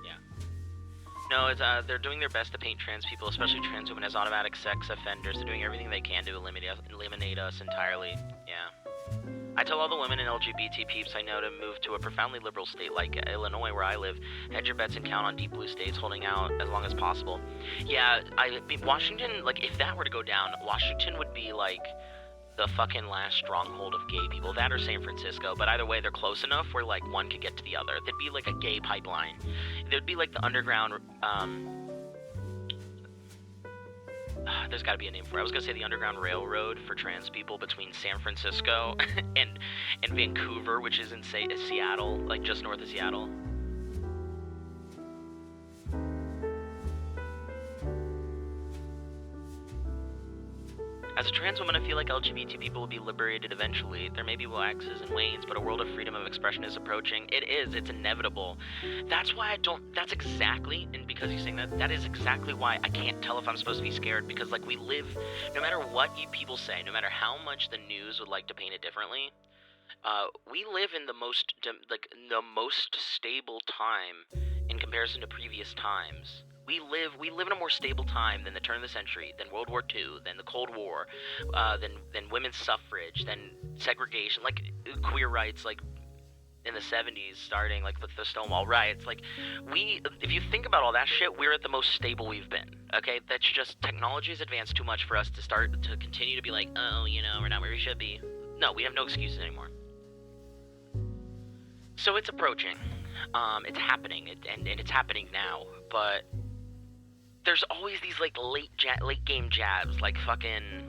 yeah. No, they're doing their best to paint trans people, especially trans women, as automatic sex offenders. They're doing everything they can to eliminate us entirely. Yeah. I tell all the women and LGBT peeps I know to move to a profoundly liberal state like Illinois, where I live. Hedge your bets and count on deep blue states holding out as long as possible. Yeah, Washington, like, if that were to go down, Washington would be, like, the fucking last stronghold of gay people. That or San Francisco, but either way, they're close enough where, like, one could get to the other. There'd be, like, a gay pipeline. There'd be, like, the underground, there's got to be a name for it. I was going to say the Underground Railroad for trans people between San Francisco and Vancouver, which is in, say, Seattle, like just north of Seattle. As a trans woman, I feel like LGBT people will be liberated eventually. There may be waxes and wanes, but a world of freedom of expression is approaching. It is. It's inevitable. That's why that's exactly, and because you're saying that is exactly why I can't tell if I'm supposed to be scared, because, like, we live, no matter what people say, no matter how much the news would like to paint it differently, we live in the most stable time in comparison to previous times. We live in a more stable time than the turn of the century, than World War II, than the Cold War, than women's suffrage, than segregation, like queer rights, like in the 70s, starting like with the Stonewall riots. Like, if you think about all that shit, we're at the most stable we've been. Okay, that's just technology has advanced too much for us to continue to be like, oh, we're not where we should be. No, we have no excuses anymore. So it's approaching. It's happening, and it's happening now, but there's always these, like, late game jabs, like fucking,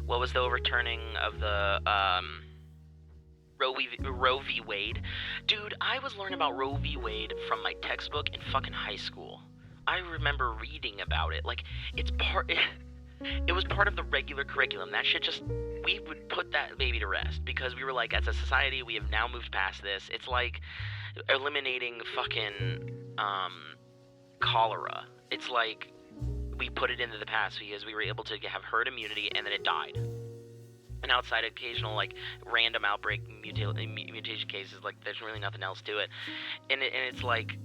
what was the overturning of the, Roe v. Wade? Dude, I was learning about Roe v. Wade from my textbook in fucking high school. I remember reading about it, like, it was part of the regular curriculum. That shit we would put that baby to rest, because we were like, as a society, we have now moved past this. It's like eliminating fucking, cholera. It's like we put it into the past because we were able to have herd immunity, and then it died. And outside occasional, like, random outbreak mutation cases, like, there's really nothing else to it. And it's like,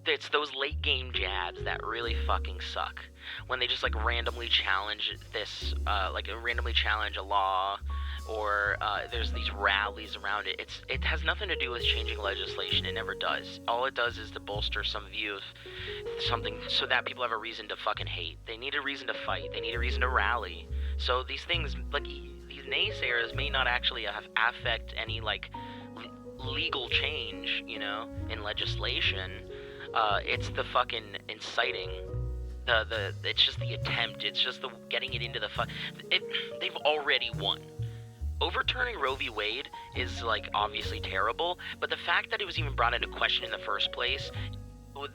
it's those late game jabs that really fucking suck. When they just, like, randomly challenge this, randomly challenge a law, or there's these rallies around it. It has nothing to do with changing legislation. It never does. All it does is to bolster some view of something so that people have a reason to fucking hate. They need a reason to fight. They need a reason to rally. So these things, like, these naysayers may not actually affect any, like, legal change, you know, in legislation. It's the fucking inciting. It's just the attempt. It's just the getting it into the they've already won. Overturning Roe v. Wade is, like, obviously terrible, but the fact that it was even brought into question in the first place,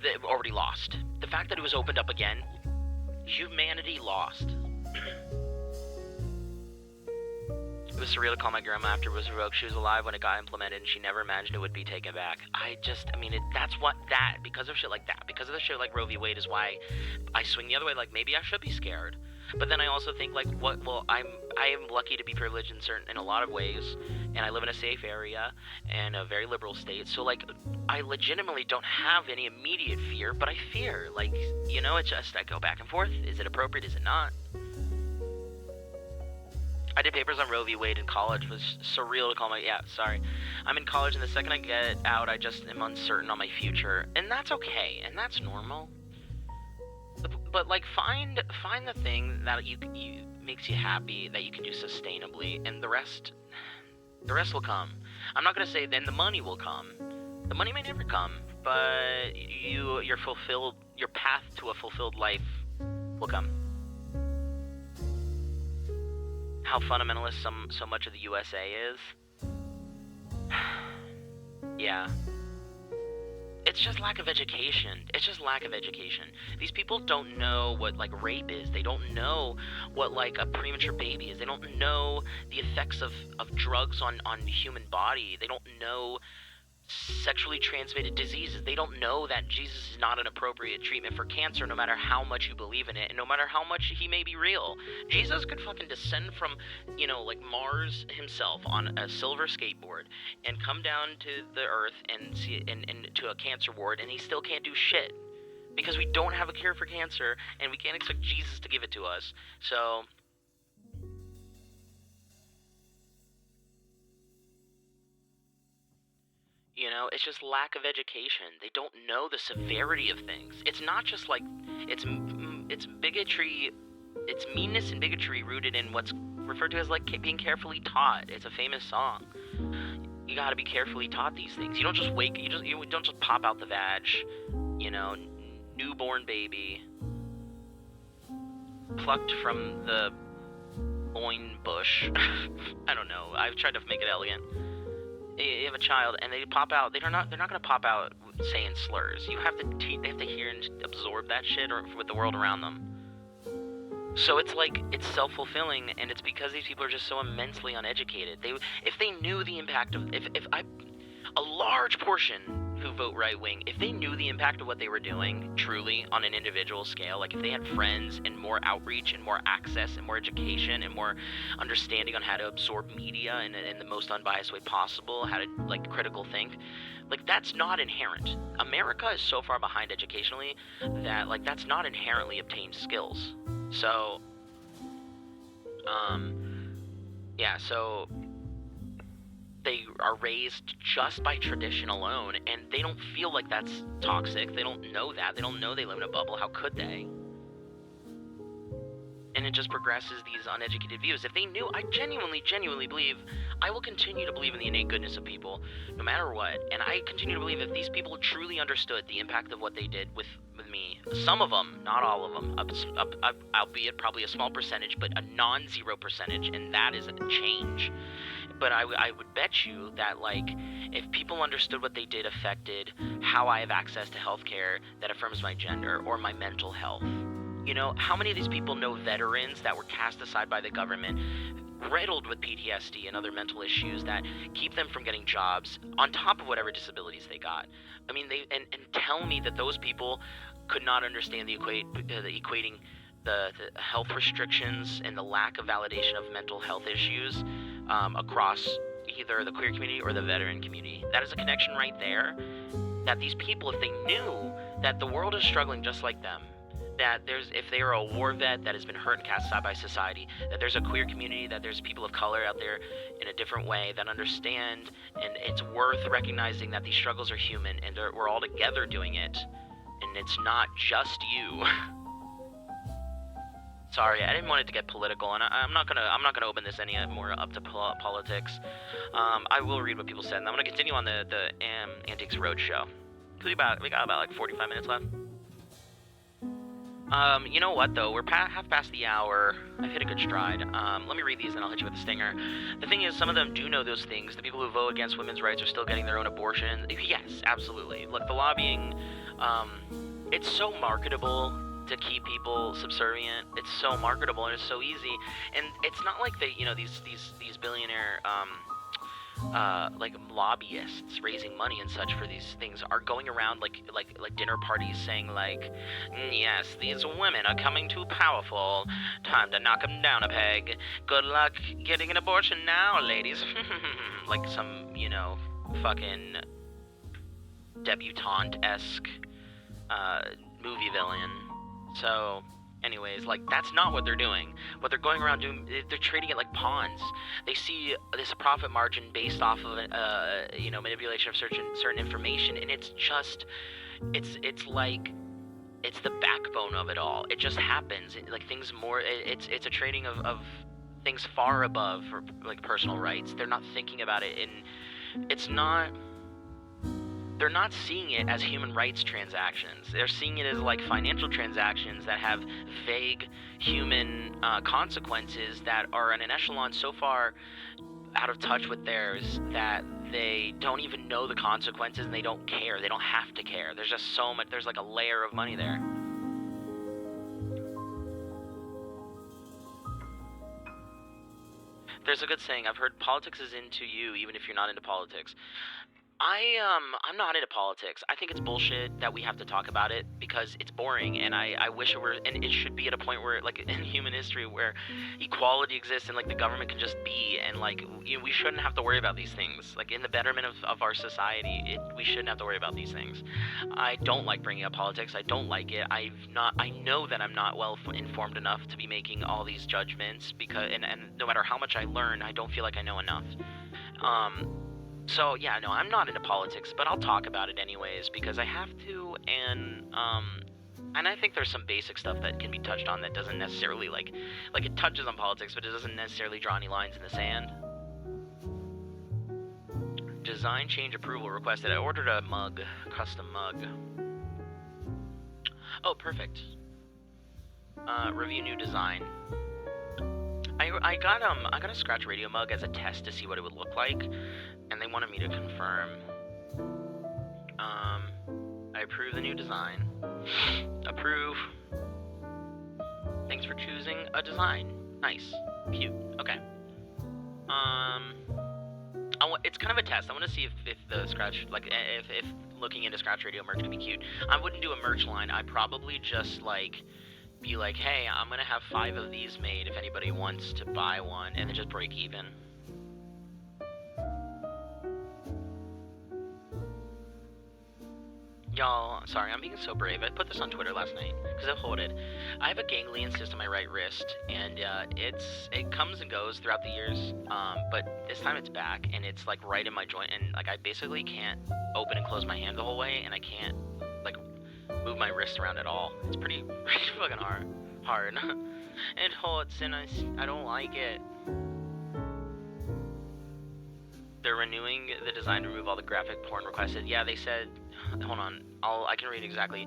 they already lost. The fact that it was opened up again, humanity lost. It was surreal to call my grandma after it was revoked. She was alive when it got implemented, and she never imagined it would be taken back. Because of shit like that, because of the shit like Roe v. Wade is why I swing the other way, like, maybe I should be scared. But then I also think, like, I am lucky to be privileged in a lot of ways, and I live in a safe area and a very liberal state, so, like, I legitimately don't have any immediate fear, but I fear, like, you know, it's just, I go back and forth. Is it appropriate? Is it not? I did papers on Roe v. Wade in college. It was surreal to call I'm in college, and the second I get out, I just am uncertain on my future, and that's okay, and that's normal. But like, find the thing that you makes you happy, that you can do sustainably, and the rest will come. I'm not gonna say then the money will come. The money may never come, but your path to a fulfilled life will come. How fundamentalist so much of the USA is? Yeah. It's just lack of education. These people don't know what, like, rape is. They don't know what, like, a premature baby is. They don't know the effects of drugs on the human body. They don't know sexually transmitted diseases. They don't know that Jesus is not an appropriate treatment for cancer, no matter how much you believe in it, and no matter how much he may be real. Jesus could fucking descend from, you know, like, Mars himself on a silver skateboard and come down to the earth and see and to a cancer ward, and he still can't do shit because we don't have a cure for cancer, and we can't expect Jesus to give it to us. So you know, it's just lack of education. They don't know the severity of things. It's not just like, it's bigotry, it's meanness and bigotry rooted in what's referred to as, like, being carefully taught. It's a famous song. You gotta be carefully taught these things. You don't just you don't just pop out the vag, you know, newborn baby, plucked from the oin bush. I don't know. I've tried to make it elegant. You have a child, and they pop out. They're not gonna pop out saying slurs. They have to hear and absorb that shit, or with the world around them. So it's like, it's self-fulfilling, and it's because these people are just so immensely uneducated. If they knew the impact of, a large portion who vote right-wing, if they knew the impact of what they were doing truly on an individual scale, like if they had friends and more outreach and more access and more education and more understanding on how to absorb media in the most unbiased way possible, how to, like, critical think, like, that's not inherent. America is so far behind educationally that, like, that's not inherently obtained skills. So, so they are raised just by tradition alone, and they don't feel like that's toxic. They don't know that. They don't know they live in a bubble. How could they? And it just progresses these uneducated views. If they knew, I genuinely believe, I will continue to believe in the innate goodness of people, no matter what. And I continue to believe if these people truly understood the impact of what they did with me, some of them, not all of them, albeit probably a small percentage, but a non-zero percentage, and that is a change. But I would bet you that, like, if people understood what they did affected how I have access to healthcare that affirms my gender or my mental health. You know, how many of these people know veterans that were cast aside by the government, riddled with PTSD and other mental issues that keep them from getting jobs on top of whatever disabilities they got? I mean, and tell me that those people could not understand the equating the health restrictions and the lack of validation of mental health issues across either the queer community or the veteran community. That is a connection right there, that these people, if they knew that the world is struggling just like them, that if they are a war vet that has been hurt and cast aside by society, that there's a queer community, that there's people of color out there in a different way that understand, and it's worth recognizing that these struggles are human and we're all together doing it, and it's not just you. Sorry, I didn't want it to get political, and I'm not gonna open this any more up to politics. I will read what people said, and I'm gonna continue on the Antiques Roadshow. We got about like 45 minutes left. You know what though? We're half past the hour. I've hit a good stride. Let me read these and I'll hit you with a stinger. The thing is, some of them do know those things. The people who vote against women's rights are still getting their own abortion. Yes, absolutely. Look, the lobbying, it's so marketable to keep people subservient. It's so marketable and it's so easy. And it's not like these billionaire, like lobbyists raising money and such for these things are going around like dinner parties saying like, yes, these women are coming too powerful, time to knock them down a peg, good luck getting an abortion now, ladies. Like some, fucking debutante-esque movie villain. So anyways, like, that's not what they're doing. What they're going around doing, they're trading it like pawns. They see this profit margin based off of, manipulation of certain information, and it's just, it's like, it's the backbone of it all. It just happens. Like, things more, it's a trading of things far above, for, like, personal rights. They're not thinking about it, and it's not... They're not seeing it as human rights transactions. They're seeing it as like financial transactions that have vague human consequences that are in an echelon so far out of touch with theirs that they don't even know the consequences, and they don't care. They don't have to care. There's just so much. There's like a layer of money there. There's a good saying. I've heard politics is into you even if you're not into politics. I'm not into politics. I think it's bullshit that we have to talk about it because it's boring, and I wish it were, and it should be at a point where, like, in human history where equality exists and, like, the government can just be, and, like, we shouldn't have to worry about these things. Like, in the betterment of our society, we shouldn't have to worry about these things. I don't like bringing up politics. I don't like it. I know that I'm not well informed enough to be making all these judgments because, and no matter how much I learn, I don't feel like I know enough. So, yeah, no, I'm not into politics, but I'll talk about it anyways, because I have to, and I think there's some basic stuff that can be touched on that doesn't necessarily, like it touches on politics, but it doesn't necessarily draw any lines in the sand. Design change approval requested. I ordered a mug, custom mug. Oh, perfect. Review new design. I got a Scratch Radio mug as a test to see what it would look like, and they wanted me to confirm. I approve the new design. Approve. Thanks for choosing a design. Nice. Cute. Okay. It's kind of a test. I want to see if the Scratch, like, if looking into Scratch Radio merch can be cute. I wouldn't do a merch line. I'd probably just, like, be like, hey, I'm gonna have 5 of these made if anybody wants to buy one, and then just break even. Y'all, sorry, I'm being so brave. I put this on Twitter last night, because I hold it. I have a ganglion cyst on my right wrist, and it comes and goes throughout the years, but this time it's back, and it's, like, right in my joint, and, like, I basically can't open and close my hand the whole way, and I can't, like, move my wrist around at all. It's pretty fucking hard. It hurts, and I don't like it. They're renewing the design to remove all the graphic porn requested. Yeah, they said... Hold on, I can read exactly.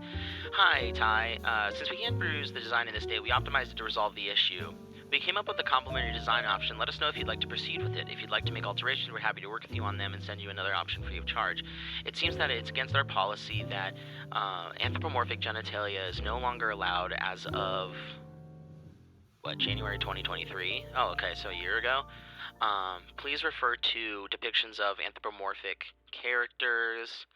Hi, Ty. Since we can't peruse the design in this state, we optimized it to resolve the issue. We came up with a complimentary design option. Let us know if you'd like to proceed with it. If you'd like to make alterations, we're happy to work with you on them and send you another option free of charge. It seems that it's against our policy that anthropomorphic genitalia is no longer allowed as of, January 2023? Oh, okay, so a year ago. Please refer to depictions of anthropomorphic characters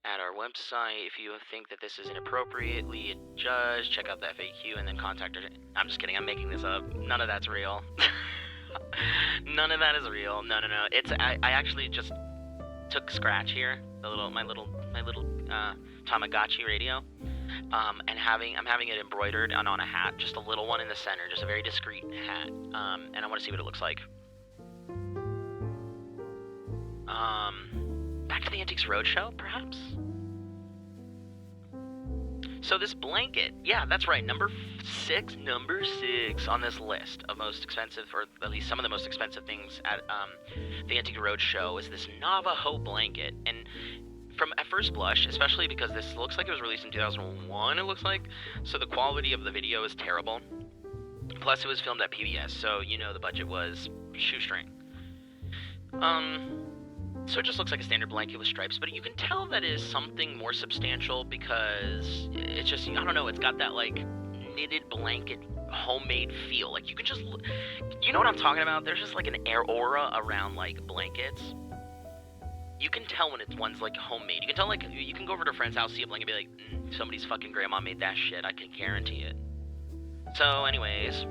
at our website. If you think that this is inappropriately judged, check out the FAQ and then contact her. I'm just kidding. I'm making this up. None of that's real. None of that is real. No. I actually just took Scratch here, my little Tamagotchi radio, and I'm having it embroidered on a hat, just a little one in the center, just a very discreet hat. And I want to see what it looks like. Back to the Antiques Roadshow, perhaps? So this blanket, yeah, that's right, number six on this list of most expensive, or at least some of the most expensive things at the Antique Roadshow, is this Navajo blanket. And at first blush, especially because this looks like it was released in 2001, it looks like, so the quality of the video is terrible. Plus, it was filmed at PBS, so you know the budget was shoestring. So it just looks like a standard blanket with stripes, but you can tell that it is something more substantial because it's just, I don't know, it's got that, like, knitted blanket homemade feel. Like, you can just, you know what I'm talking about? There's just, like, an aura around, like, blankets. You can tell when one's, like, homemade. You can tell, like, you can go over to a friend's house, see a blanket, and be like, somebody's fucking grandma made that shit. I can guarantee it. So, anyways,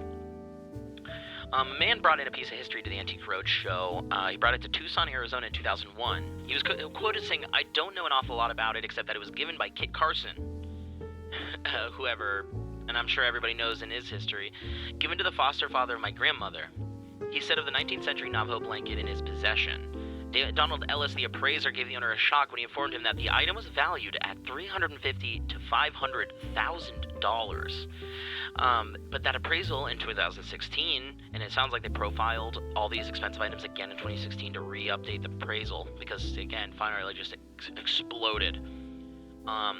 a man brought in a piece of history to the Antique Roadshow. He brought it to Tucson, Arizona in 2001. He was quoted saying, "I don't know an awful lot about it except that it was given by Kit Carson," whoever, and I'm sure everybody knows in his history, "given to the foster father of my grandmother." He said of the 19th century Navajo blanket in his possession. Donald Ellis, the appraiser, gave the owner a shock when he informed him that the item was valued at $350,000 to $500,000. But that appraisal in 2016, and it sounds like they profiled all these expensive items again in 2016 to re-update the appraisal, because, again, fine art just exploded. A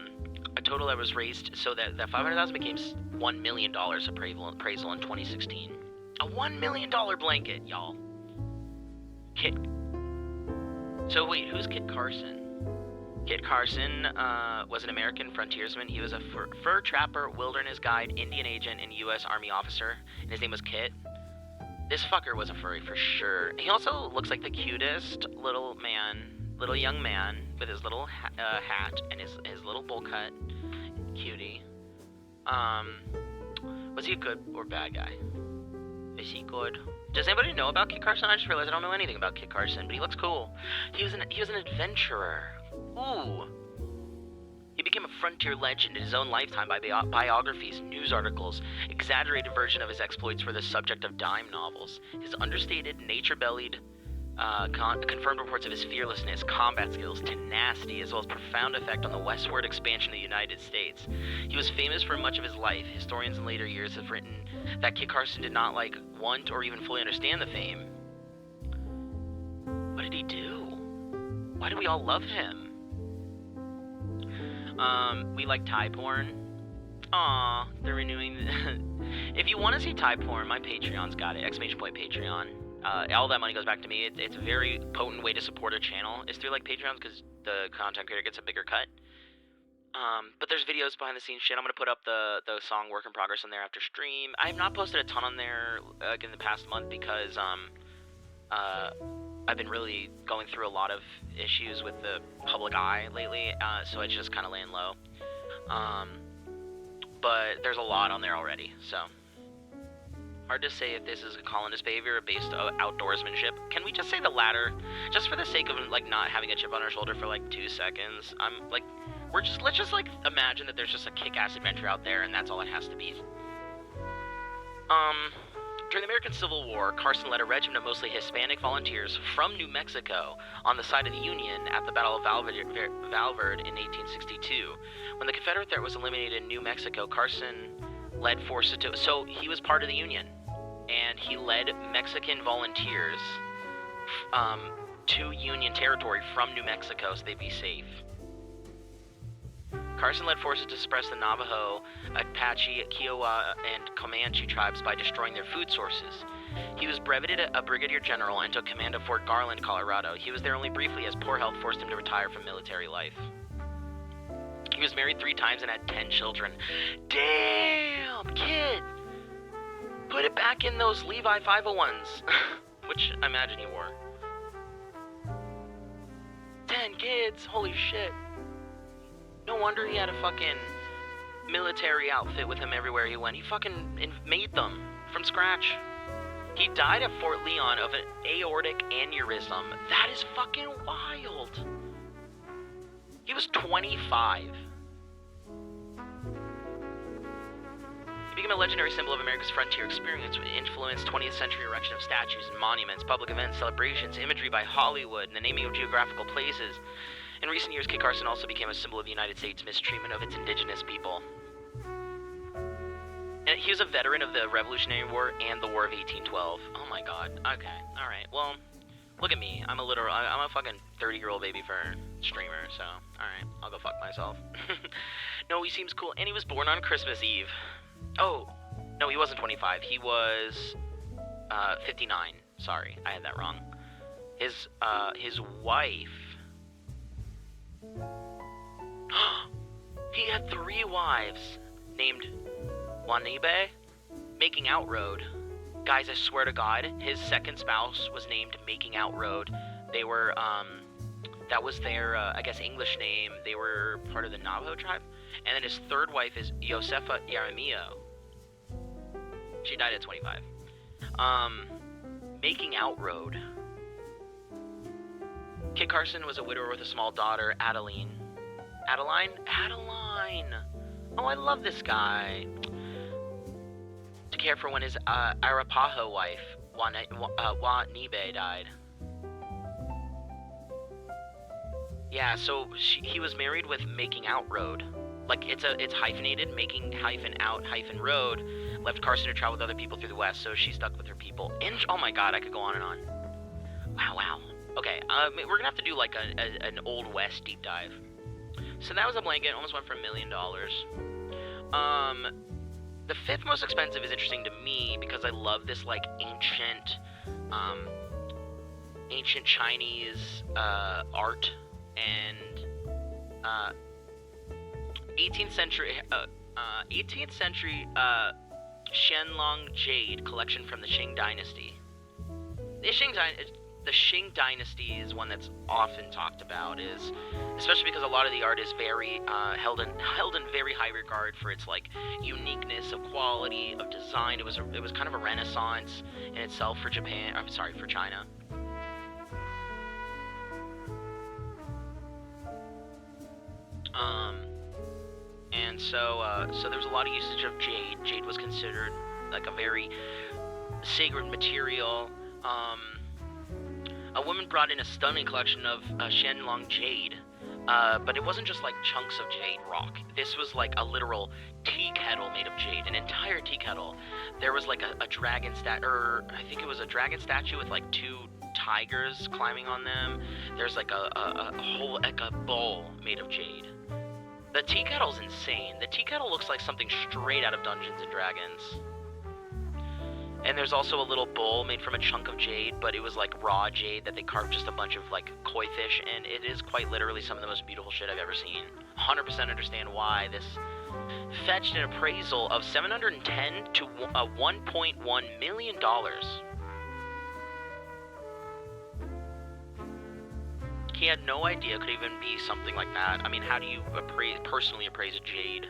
total that was raised so that $500,000 became $1 million appraisal in 2016. A $1 million blanket, y'all. So wait, who's Kit Carson? Kit Carson was an American frontiersman. He was a fur trapper, wilderness guide, Indian agent, and U.S. Army officer, and his name was Kit. This fucker was a furry for sure. He also looks like the cutest little young man with his little hat and his little bowl cut. Cutie. Was he a good or bad guy? Is he good? Does anybody know about Kit Carson? I just realized I don't know anything about Kit Carson, but he looks cool. He was an adventurer. Ooh. He became a frontier legend in his own lifetime by biographies, news articles, exaggerated version of his exploits for the subject of dime novels. His understated, nature-bellied, confirmed reports of his fearlessness, combat skills, tenacity, as well as profound effect on the westward expansion of the United States. He was famous for much of his life. Historians in later years have written that Kit Carson did not want or even fully understand the fame. What did he do? Why do we all love him? We like Thai porn. Aw, they're renewing If you want to see Thai porn, my Patreon's got it. ! Patreon. All that money goes back to me. It's a very potent way to support a channel. It's through Patreons, because the content creator gets a bigger cut. But there's videos behind the scenes shit. I'm gonna put up the song Work in Progress on there after stream. I have not posted a ton on there in the past month because I've been really going through a lot of issues with the public eye lately, so it's just kind of laying low. But there's a lot on there already, so hard to say if this is a colonist behavior or based outdoorsmanship. Can we just say the latter, just for the sake of not having a chip on our shoulder for 2 seconds? Let's just imagine that there's just a kick-ass adventure out there, and that's all it has to be. During the American Civil War, Carson led a regiment of mostly Hispanic volunteers from New Mexico on the side of the Union at the Battle of Valverde in 1862. When the Confederate threat was eliminated in New Mexico, Carson led forces so he was part of the Union, and he led Mexican volunteers to Union territory from New Mexico so they'd be safe. Carson led forces to suppress the Navajo, Apache, Kiowa, and Comanche tribes by destroying their food sources. He was brevetted a brigadier general and took command of Fort Garland, Colorado. He was there only briefly as poor health forced him to retire from military life. He was married 3 times and had 10 children. Damn, kid! Put it back in those Levi 501s, which I imagine he wore. 10 kids, holy shit. No wonder he had a fucking military outfit with him everywhere he went. He fucking made them from scratch. He died at Fort Leon of an aortic aneurysm. That is fucking wild. He was 25. He became a legendary symbol of America's frontier experience, which influenced 20th century erection of statues and monuments, public events, celebrations, imagery by Hollywood, and the naming of geographical places. In recent years, Kit Carson also became a symbol of the United States' mistreatment of its indigenous people. And he was a veteran of the Revolutionary War and the War of 1812. Oh my god. Okay. Alright. Well, look at me. I'm a fucking 30-year-old baby fur streamer, so, alright. I'll go fuck myself. No, he seems cool. And he was born on Christmas Eve. Oh, no, he wasn't 25. He was, 59. Sorry, I had that wrong. His wife... He had 3 wives named Wanibe, Making Out Road. Guys, I swear to God, his second spouse was named Making Out Road. They were, that was their, I guess, English name. They were part of the Navajo tribe. And then his third wife is Josefa Yaramillo. She died at 25. Making Out Road. Kit Carson was a widower with a small daughter, Adeline. Adeline? Oh, I love this guy. To care for when his Arapaho wife, Wanibe, died. Yeah, so he was married with Making Out Road. Like, it's hyphenated, Making -out -road. Left Carson to travel with other people through the West, so she stuck with her people. And, oh my god, I could go on and on. Wow. Okay, we're gonna have to do, like, an Old West deep dive. So that was a blanket, almost went for $1 million. The 5th most expensive is interesting to me because I love this, like, ancient Chinese, art and, 18th century Qianlong jade collection from the Qing Dynasty. The Qing Dynasty is one that's often talked about, especially because a lot of the art is very held in very high regard for its like uniqueness of quality of design. It was kind of a renaissance in itself for Japan. I'm sorry, for China. And so there's a lot of usage of jade. Jade was considered like a very sacred material. A woman brought in a stunning collection of Qianlong jade, but it wasn't just like chunks of jade rock. This was like a literal tea kettle made of jade, an entire tea kettle. There was like a dragon I think it was a dragon statue with like 2 tigers climbing on them. There's like a whole bowl made of jade. The tea kettle's insane. The tea kettle looks like something straight out of Dungeons and Dragons. And there's also a little bowl made from a chunk of jade, but it was like raw jade that they carved just a bunch of like koi fish, and it is quite literally some of the most beautiful shit I've ever seen. 100% understand why this fetched an appraisal of $710 to $1.1 million. He had no idea it could even be something like that. I mean, how do you personally appraise a jade?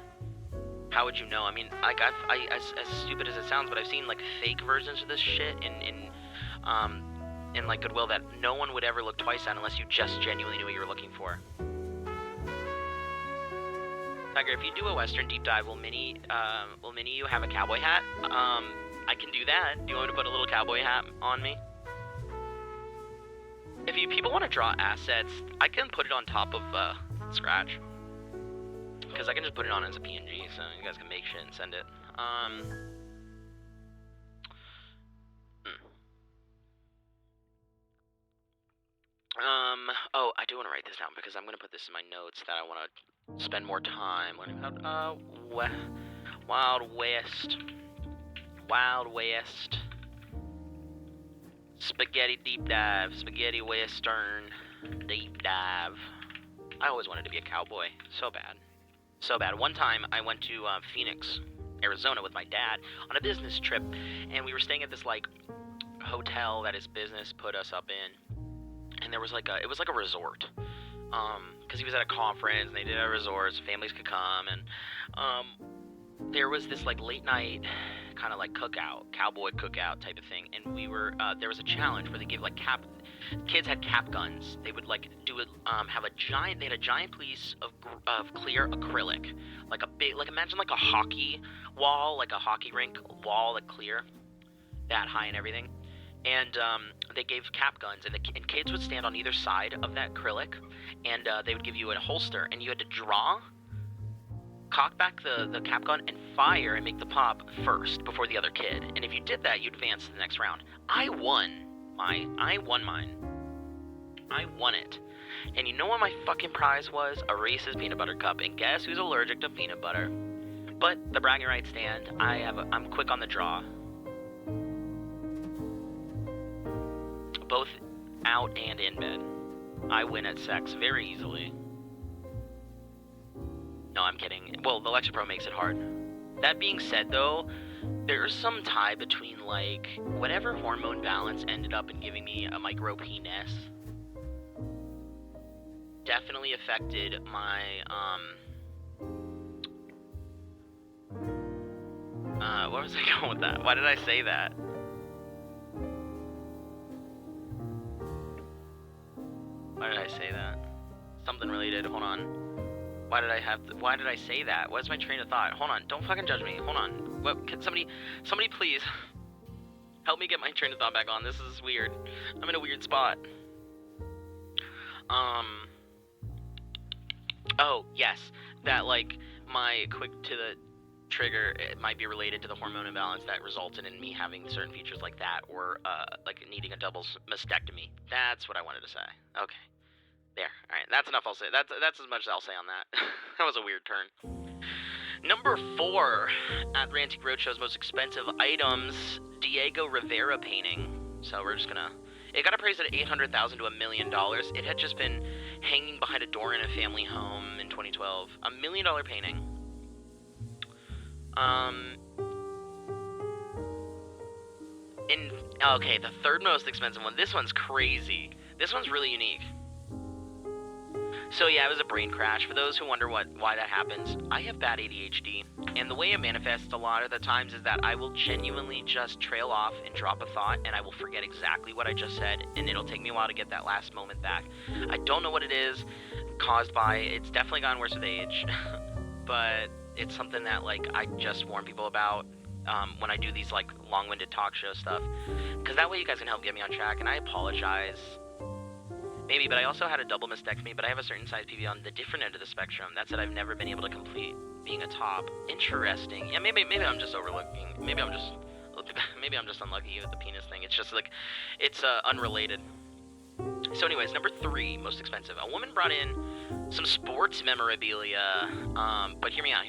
How would you know? I mean, like, as stupid as it sounds, but I've seen, like, fake versions of this shit in like, Goodwill that no one would ever look twice at unless you just genuinely knew what you were looking for. Tiger, if you do a Western deep dive, will Minnie you have a cowboy hat? I can do that. Do you want me to put a little cowboy hat on me? If people want to draw assets, I can put it on top of, Scratch. Because I can just put it on as a PNG, so you guys can make shit and send it. Oh, I do want to write this down because I'm going to put this in my notes that I want to spend more time learning about, Wild West. Spaghetti deep dive. Spaghetti Western deep dive. I always wanted to be a cowboy. So bad. One time, I went to Phoenix, Arizona with my dad on a business trip, and we were staying at this, like, hotel that his business put us up in, and there was, like, it was like a resort. because he was at a conference and they did it at resorts, families could come, and there was this like late night kind of like cookout, cowboy cookout type of thing, and we were there was a challenge where they gave like kids had cap guns. They would like do it, they had a giant piece of clear acrylic, like a big, like imagine like a hockey wall, like a hockey rink wall, like clear, that high and everything. And they gave cap guns, and kids would stand on either side of that acrylic, and they would give you a holster, and you had to draw, cock back the cap gun, and fire and make the pop first before the other kid. And if you did that, you'd advance to the next round. I won mine. I won it. And you know what my fucking prize was? A Reese's peanut butter cup. And guess who's allergic to peanut butter? But the bragging rights stand. I'm quick on the draw. Both out and in bed. I win at sex very easily. No, I'm kidding. Well, the Lexapro makes it hard. That being said, though, there's some tie between, like, whatever hormone balance ended up in giving me a micro penis definitely affected my, where was I going with that? Why did I say that? Why did I say that? Something related, hold on. Why did I say that? What's my train of thought? Hold on, don't fucking judge me, hold on. What, can somebody please help me get my train of thought back on. This is weird. I'm in a weird spot. Oh, yes, that, like, my quick to the trigger, it might be related to the hormone imbalance that resulted in me having certain features like that, or, like, needing a double mastectomy. That's what I wanted to say. Okay. There. Alright, that's enough I'll say. That's as much as I'll say on that. That was a weird turn. Number 4 at the Antique Roadshow's most expensive items, Diego Rivera painting. So we're just gonna... It got appraised at $800,000 to $1 million. It had just been hanging behind a door in a family home in 2012. $1 million painting. Okay, the third most expensive one. This one's crazy. This one's really unique. So yeah, it was a brain crash. For those who wonder why that happens, I have bad ADHD, and the way it manifests a lot of the times is that I will genuinely just trail off and drop a thought, and I will forget exactly what I just said, and it'll take me a while to get that last moment back. I don't know what it is caused by. It's definitely gotten worse with age, but it's something that, like, I just warn people about when I do these, like, long-winded talk show stuff, because that way you guys can help get me on track, and I apologize. Maybe, but I also had a double mastectomy, but I have a certain size PV on the different end of the spectrum. That's it, I've never been able to complete being a top. Interesting. Yeah, maybe I'm just overlooking. Maybe I'm just unlucky with the penis thing. It's just like, it's unrelated. So anyways, number 3, most expensive. A woman brought in some sports memorabilia, but hear me out.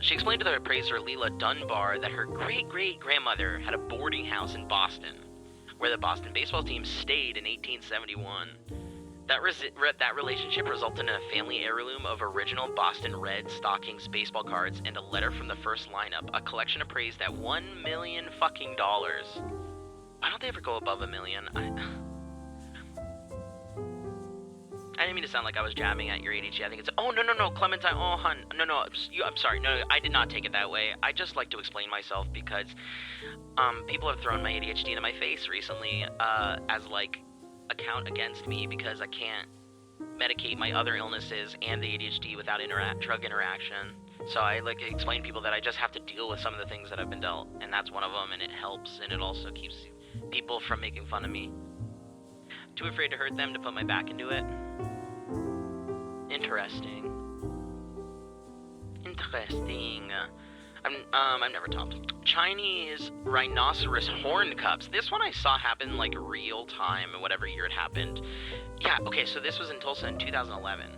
She explained to the appraiser, Leela Dunbar, that her great-great-grandmother had a boarding house in Boston, where the Boston baseball team stayed in 1871. That relationship resulted in a family heirloom of original Boston Red Stockings baseball cards and a letter from the first lineup, a collection appraised at $1 million fucking dollars. Why don't they ever go above $1 million? I didn't mean to sound like I was jabbing at your ADHD. I think it's, oh, no, Clementine, oh, hun, no, I'm sorry, no, I did not take it that way. I just like to explain myself because, people have thrown my ADHD into my face recently, as, like, a count against me because I can't medicate my other illnesses and the ADHD without drug interaction. So I like to explain to people that I just have to deal with some of the things that I've been dealt, and that's one of them, and it helps, and it also keeps people from making fun of me. Too afraid to hurt them to put my back into it. Interesting. I've never topped. Chinese rhinoceros horn cups. This one I saw happen like real time, whatever year it happened. Yeah, okay, so this was in Tulsa in 2011.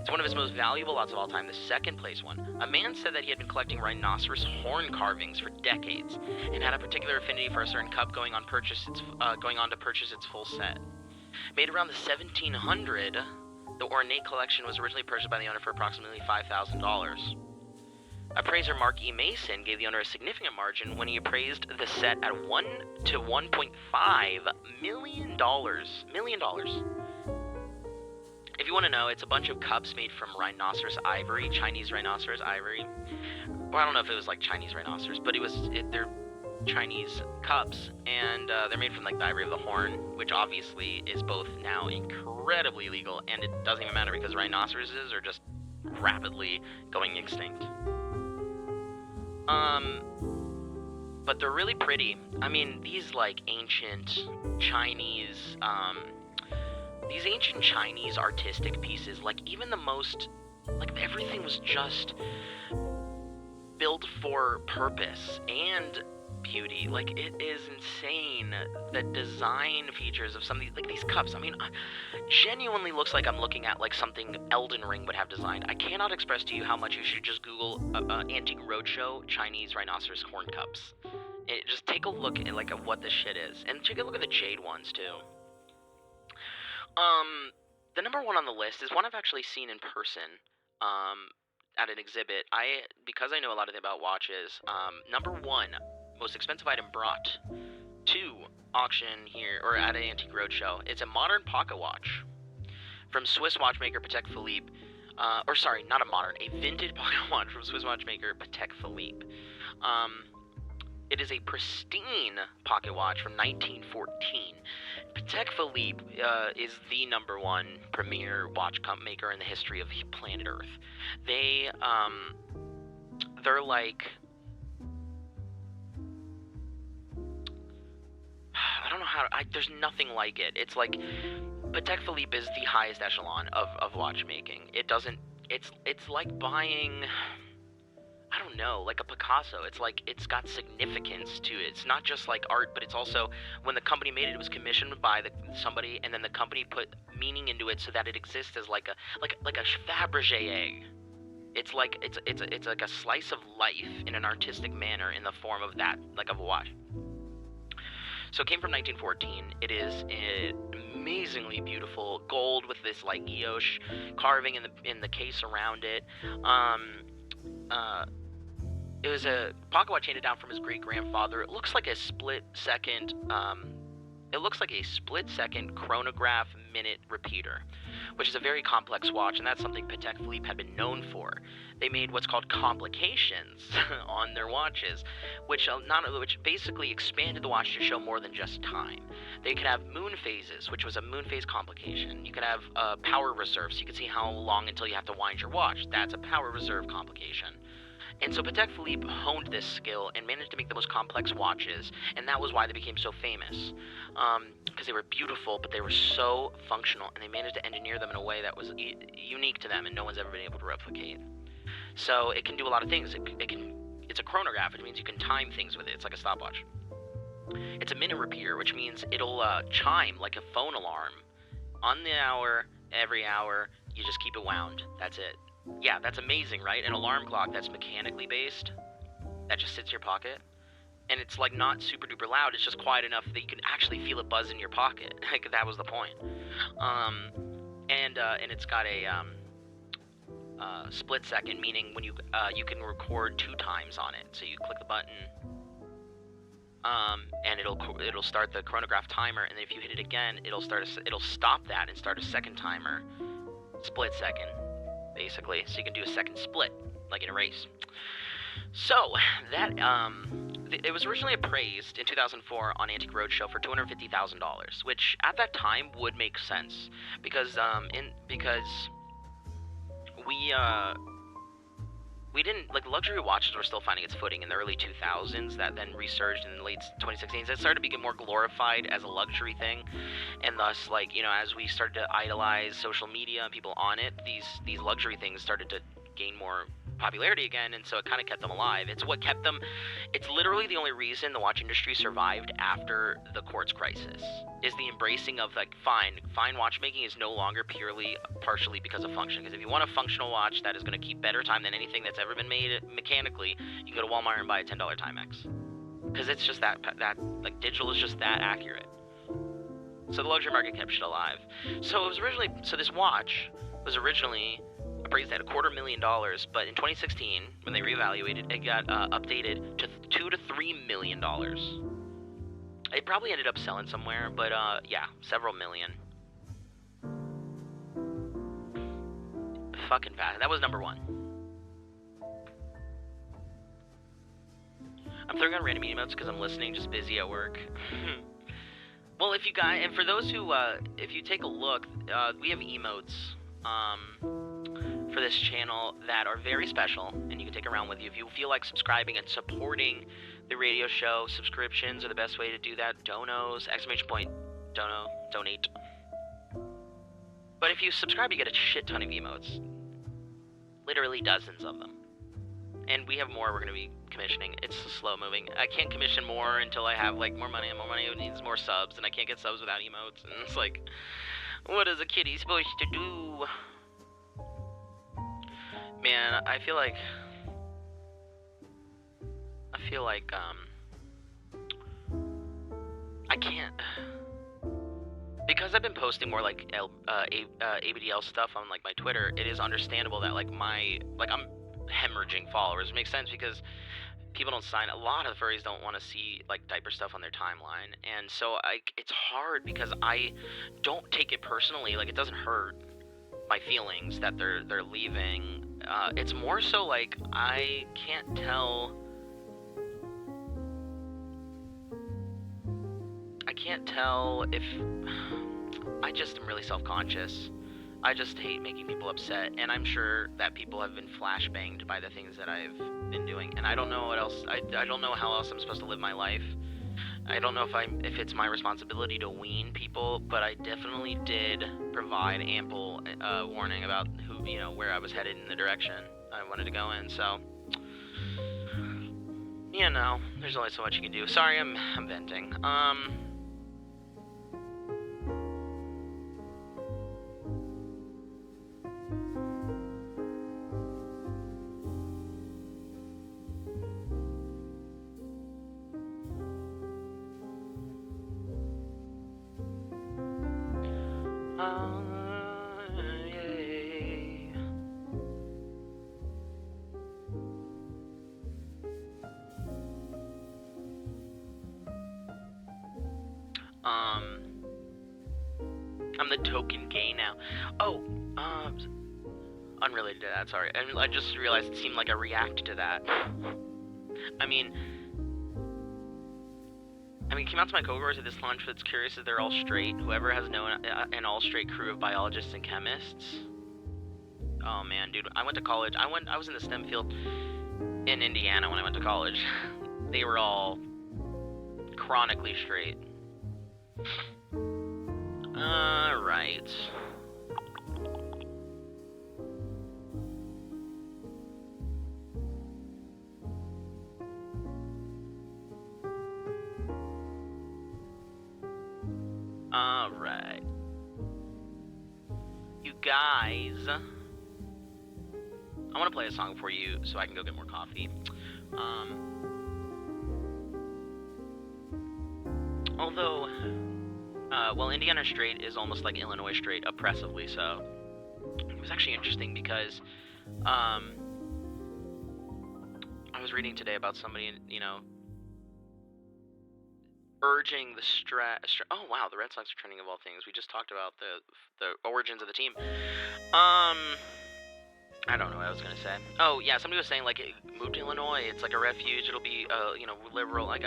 It's one of his most valuable lots of all time, the second place one. A man said that he had been collecting rhinoceros horn carvings for decades and had a particular affinity for a certain cup going on to purchase its full set. Made around the 1700, the ornate collection was originally purchased by the owner for approximately $5,000. Appraiser Mark E. Mason gave the owner a significant margin when he appraised the set at $1 to $1.5 million. If you want to know, it's a bunch of cups made from rhinoceros ivory, Chinese rhinoceros ivory. Well, I don't know if it was like Chinese rhinoceros, but they're Chinese cups, and they're made from like the ivory of the horn, which obviously is both now incredibly illegal, and it doesn't even matter because rhinoceroses are just rapidly going extinct. But they're really pretty. I mean, these like ancient Chinese, artistic pieces, like even the most, like everything was just built for purpose and beauty. Like, it is insane, the design features of some of these, like these cups. I mean, genuinely looks like I'm looking at like something Elden Ring would have designed. I cannot express to you how much you should just Google Antique Roadshow Chinese rhinoceros horn cups. Just take a look at like what this shit is, and take a look at the jade ones too. The number one on the list is one I've actually seen in person, at an exhibit. Because I know a lot about watches, number one most expensive item brought to auction here, or at an Antique Roadshow. It's a modern pocket watch from Swiss watchmaker Patek Philippe. Not a modern, a vintage pocket watch from Swiss watchmaker Patek Philippe. It is a pristine pocket watch from 1914. Patek Philippe is the number one premier watch maker in the history of planet Earth. They're like, I don't know how there's nothing like it. It's like, Patek Philippe is the highest echelon of watchmaking. It's like buying, I don't know, like a Picasso. It's like, it's got significance to it. It's not just like art, but it's also, when the company made it, it was commissioned by somebody, and then the company put meaning into it so that it exists as like a Fabergé egg. It's like a slice of life in an artistic manner in the form of that, like of a watch. So it came from 1914. It is amazingly beautiful gold with this like guilloche carving in the case around it. It was a pocket watch handed down from his great grandfather. It looks like a split second chronograph minute repeater, which is a very complex watch, and that's something Patek Philippe had been known for. They made what's called complications on their watches, which basically expanded the watch to show more than just time. They could have moon phases, which was a moon phase complication. You could have power reserve, so you could see how long until you have to wind your watch. That's a power reserve complication. And so Patek Philippe honed this skill and managed to make the most complex watches, and that was why they became so famous. Because they were beautiful, but they were so functional, and they managed to engineer them in a way that was unique to them, and no one's ever been able to replicate. So it can do a lot of things. It's a chronograph, which means you can time things with it. It's like a stopwatch. It's a minute repeater, which means it'll chime like a phone alarm on the hour, every hour. You just keep it wound. That's it. Yeah, that's amazing, right? An alarm clock that's mechanically based, that just sits in your pocket, and it's like not super duper loud. It's just quiet enough that you can actually feel it buzz in your pocket. Like, that was the point. And it's got a split second, meaning when you can record 2 times on it. So you click the button, and it'll start the chronograph timer, and then if you hit it again, it'll stop that and start a second timer, split second, basically. So you can do a second split, like in a race. So that it was originally appraised in 2004 on Antique Roadshow for $250,000, which at that time would make sense because we didn't, like, luxury watches were still finding its footing in the early 2000s, that then resurged in the late 2016s. It started to become more glorified as a luxury thing, and thus, like, you know, as we started to idolize social media and people on it, these luxury things started to gain more popularity again, and so it kind of kept them alive. It's what kept them. It's literally the only reason the watch industry survived after the quartz crisis, is the embracing of, like, fine watchmaking is no longer purely partially because of function. Because if you want a functional watch that is going to keep better time than anything that's ever been made mechanically, you can go to Walmart and buy a $10 Timex, because it's just that like, digital is just that accurate. So the luxury market kept shit alive. So this watch was originally appraised at $250,000, but in 2016, when they reevaluated, it got updated to $2 to $3 million. It probably ended up selling somewhere, but yeah, several million. fucking fast. That was number 1. I'm throwing on random emotes because I'm listening, just busy at work. Well, if you guys, and for those who, if you take a look, we have emotes, for this channel that are very special, and you can take around with you. If you feel like subscribing and supporting the radio show, subscriptions are the best way to do that. Donos, exclamation point, donate. But if you subscribe, you get a shit ton of emotes. Literally dozens of them. And we have more we're going to be commissioning. It's slow moving. I can't commission more until I have, like, more money, and more money needs more subs, and I can't get subs without emotes, and it's like, what is a kitty supposed to do? Man, I feel like, I can't, because I've been posting more, like, ABDL stuff on, like, my Twitter. It is understandable that, like, I'm hemorrhaging followers. It makes sense because people don't sign. A lot of the furries don't want to see, like, diaper stuff on their timeline, and so it's hard because I don't take it personally. Like, it doesn't hurt my feelings that they're leaving. It's more so like I can't tell if I just am really self-conscious. I just hate making people upset, and I'm sure that people have been flashbanged by the things that I've been doing, and I don't know what else. I don't know how else I'm supposed to live my life. I don't know if it's my responsibility to wean people, but I definitely did provide ample warning about where I was headed in the direction I wanted to go in. So, there's only so much you can do. Sorry, I'm venting. I'm the token gay now. Oh, unrelated to that, sorry. I just realized it seemed like I reacted to that. I mean, came out to my coworkers at this lunch that's curious if they're all straight. Whoever has known an all-straight crew of biologists and chemists. Oh man, dude, I went to college. I was in the STEM field in Indiana when I went to college. They were all chronically straight. Alright. Alright. You guys, I want to play a song for you so I can go get more coffee. Although, Indiana straight is almost like Illinois straight, oppressively so. It was actually interesting because, I was reading today about somebody, urging the oh wow, the Red Sox are trending of all things. We just talked about the origins of the team. I don't know what I was gonna say. Oh yeah, somebody was saying like, move to Illinois. It's like a refuge. It'll be liberal. Like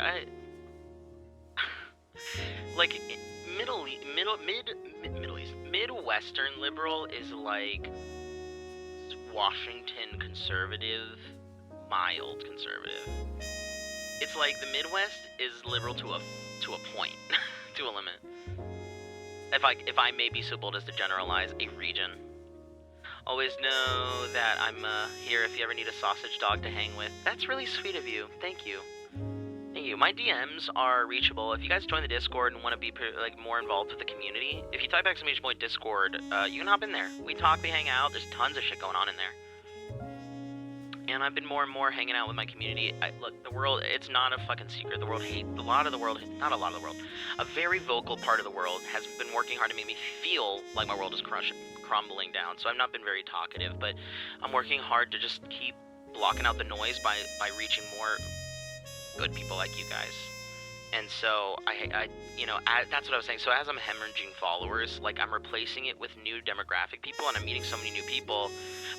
like Midwestern liberal is like Washington conservative, mild conservative. It's like the Midwest is liberal to a point, to a limit. If I may be so bold as to generalize a region. Always know that I'm here if you ever need a sausage dog to hang with. That's really sweet of you. Thank you. Thank you. My DMs are reachable. If you guys join the Discord and want to be more involved with the community, if you type ! Discord, you can hop in there. We talk, we hang out. There's tons of shit going on in there. And I've been more and more hanging out with my community. Look, the world, it's not a fucking secret. The world a very vocal part of the world has been working hard to make me feel like my world is crumbling down. So I've not been very talkative, but I'm working hard to just keep blocking out the noise by reaching more good people like you guys. And so that's what I was saying. So as I'm hemorrhaging followers, like I'm replacing it with new demographic people, and I'm meeting so many new people.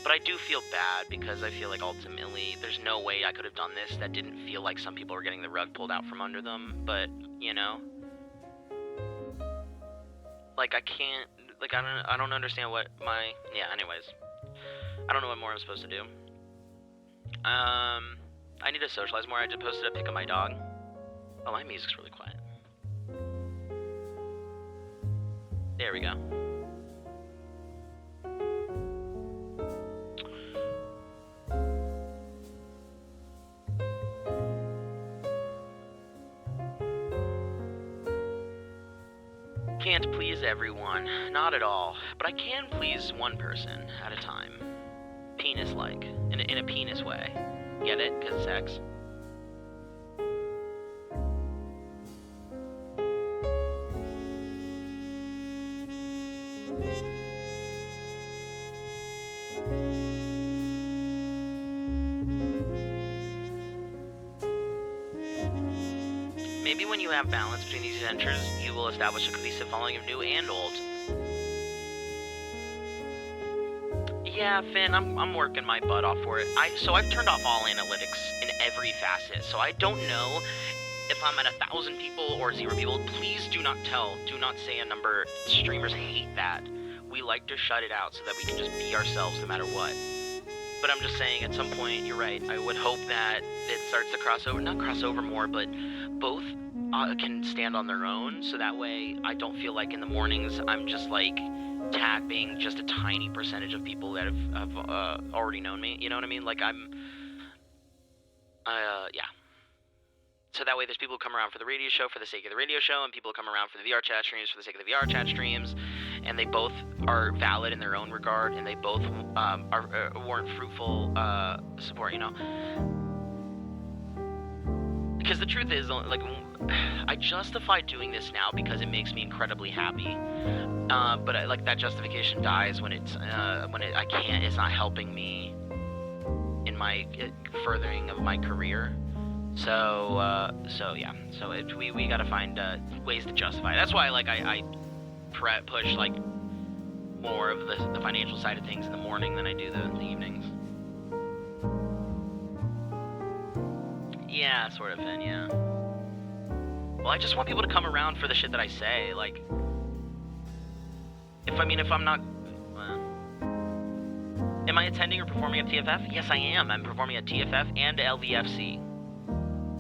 But I do feel bad because I feel like ultimately there's no way I could have done this that didn't feel like some people were getting the rug pulled out from under them. But, you know, like I can't, like I don't understand what my, yeah, anyways. I don't know what more I'm supposed to do. I need to socialize more. I just posted a pic of my dog. Oh, my music's really quiet. There we go. Can't please everyone, not at all, but I can please one person at a time. Penis-like, in a penis way. Get it? 'Cause sex. Maybe when you have balance between these adventures, you will establish a cohesive following of new and old. Yeah, Finn, I'm working my butt off for it. So I've turned off all analytics in every facet, so I don't know if I'm at 1,000 people or 0 people. Please do not say a number. Streamers hate that. We like to shut it out so that we can just be ourselves no matter what. But I'm just saying, at some point, you're right. I would hope that it starts to not cross over more, but both can stand on their own, so that way I don't feel like in the mornings I'm just like tapping just a tiny percentage of people that have already known me. You know what I mean? Like yeah. So that way there's people who come around for the radio show for the sake of the radio show, and people who come around for the VR chat streams for the sake of the VR chat streams, and they both are valid in their own regard, and they both warrant fruitful support, you know? Because the truth is, like, I justify doing this now because it makes me incredibly happy, but like that justification dies when it's not helping me in my furthering of my career. So yeah. So we gotta find ways to justify it. That's why like I push like more of the financial side of things in the morning than I do the evenings. Yeah, sort of thing, yeah. Well, I just want people to come around for the shit that I say. Like, if I'm not... Am I attending or performing at TFF? Yes, I am. I'm performing at TFF and LVFC.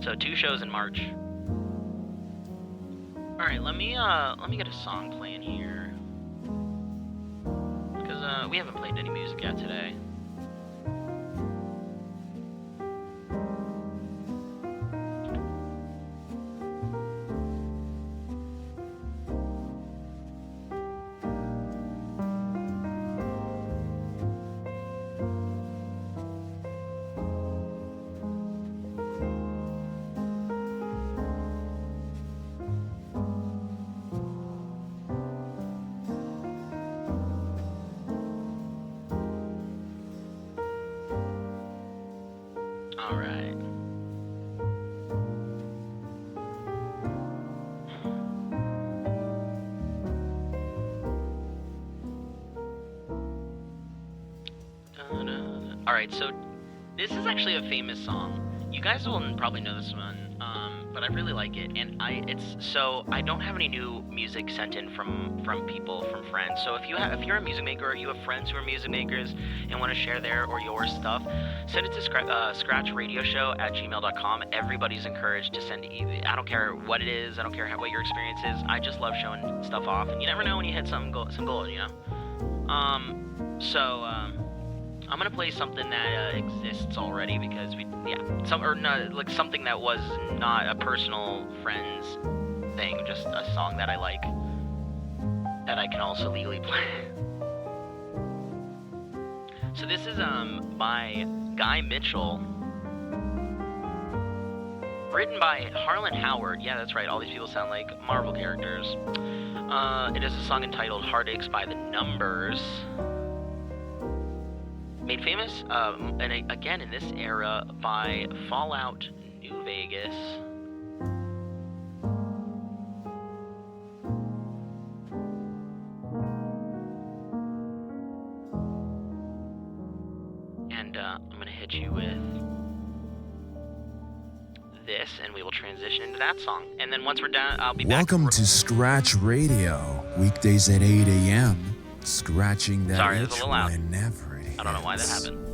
So 2 shows in March. Alright, let me get a song playing here. Because, we haven't played any music yet today. Alright. Alright, so this is actually a famous song. You guys will probably know this one, but I really like it, and I don't have any new music sent in from people, from friends. So if you're a music maker, or you have friends who are music makers and want to share their or your stuff, send it to scratchradioshow@gmail.com. Everybody's encouraged to send it. I don't care what it is. I don't care what your experience is. I just love showing stuff off, and you never know when you hit some gold, you know. I'm gonna play something that exists already because something that was not a personal friend's thing, just a song that I like that I can also legally play. So this is by Guy Mitchell, written by Harlan Howard. Yeah, that's right. All these people sound like Marvel characters. It is a song entitled "Heartaches" by The Numbers. Made famous, and again in this era, by Fallout New Vegas. hit you with this, and we will transition into that song. And then once we're done, I'll be back. Welcome to Scratch Radio, weekdays at 8 a.m. Scratching that Sorry, it was a itch little loud. whenever it hits. I don't know why that happened.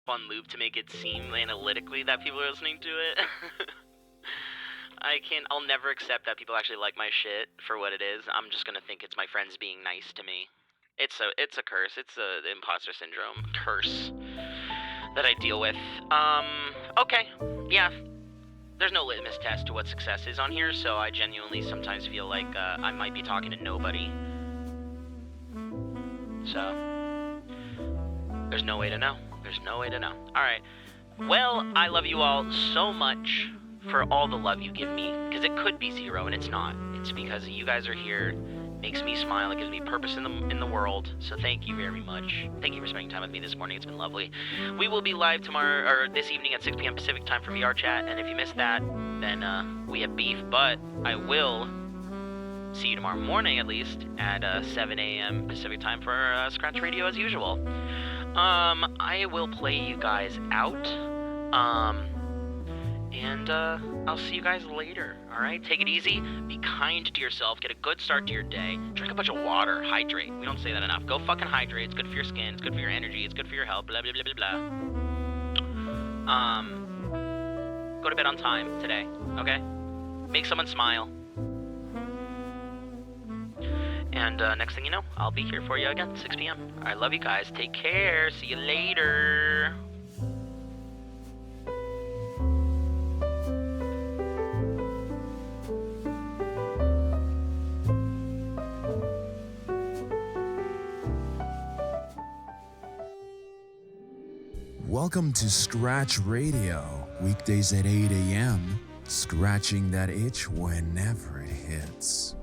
on loop to make it seem analytically that people are listening to it. I'll never accept that people actually like my shit for what it is. I'm just gonna think it's my friends being nice to me. It's a curse. It's the imposter syndrome curse that I deal with. Okay. Yeah. There's no litmus test to what success is on here, so I genuinely sometimes feel like I might be talking to nobody. So, there's no way to know. There's no way to know. Alright. Well, I love you all so much for all the love you give me, because it could be zero, and it's not. It's because you guys are here. Makes me smile. It gives me purpose in the world. So thank you very much. Thank you for spending time with me this morning. It's been lovely. We will be live tomorrow, or this evening at 6 p.m. Pacific time for VR chat. And if you missed that, then we have beef. But I will see you tomorrow morning, at least, at 7 a.m. Pacific time for Scratch Radio as usual. I will play you guys out. And I'll see you guys later, alright? Take it easy, be kind to yourself, get a good start to your day, drink a bunch of water, hydrate. We don't say that enough. Go fucking hydrate, it's good for your skin, it's good for your energy, it's good for your health, blah, blah, blah, blah, blah. Go to bed on time today, okay? Make someone smile. And next thing you know, I'll be here for you again, 6 p.m. I love you guys, take care, see you later. Welcome to Scratch Radio, weekdays at 8 a.m., scratching that itch whenever it hits.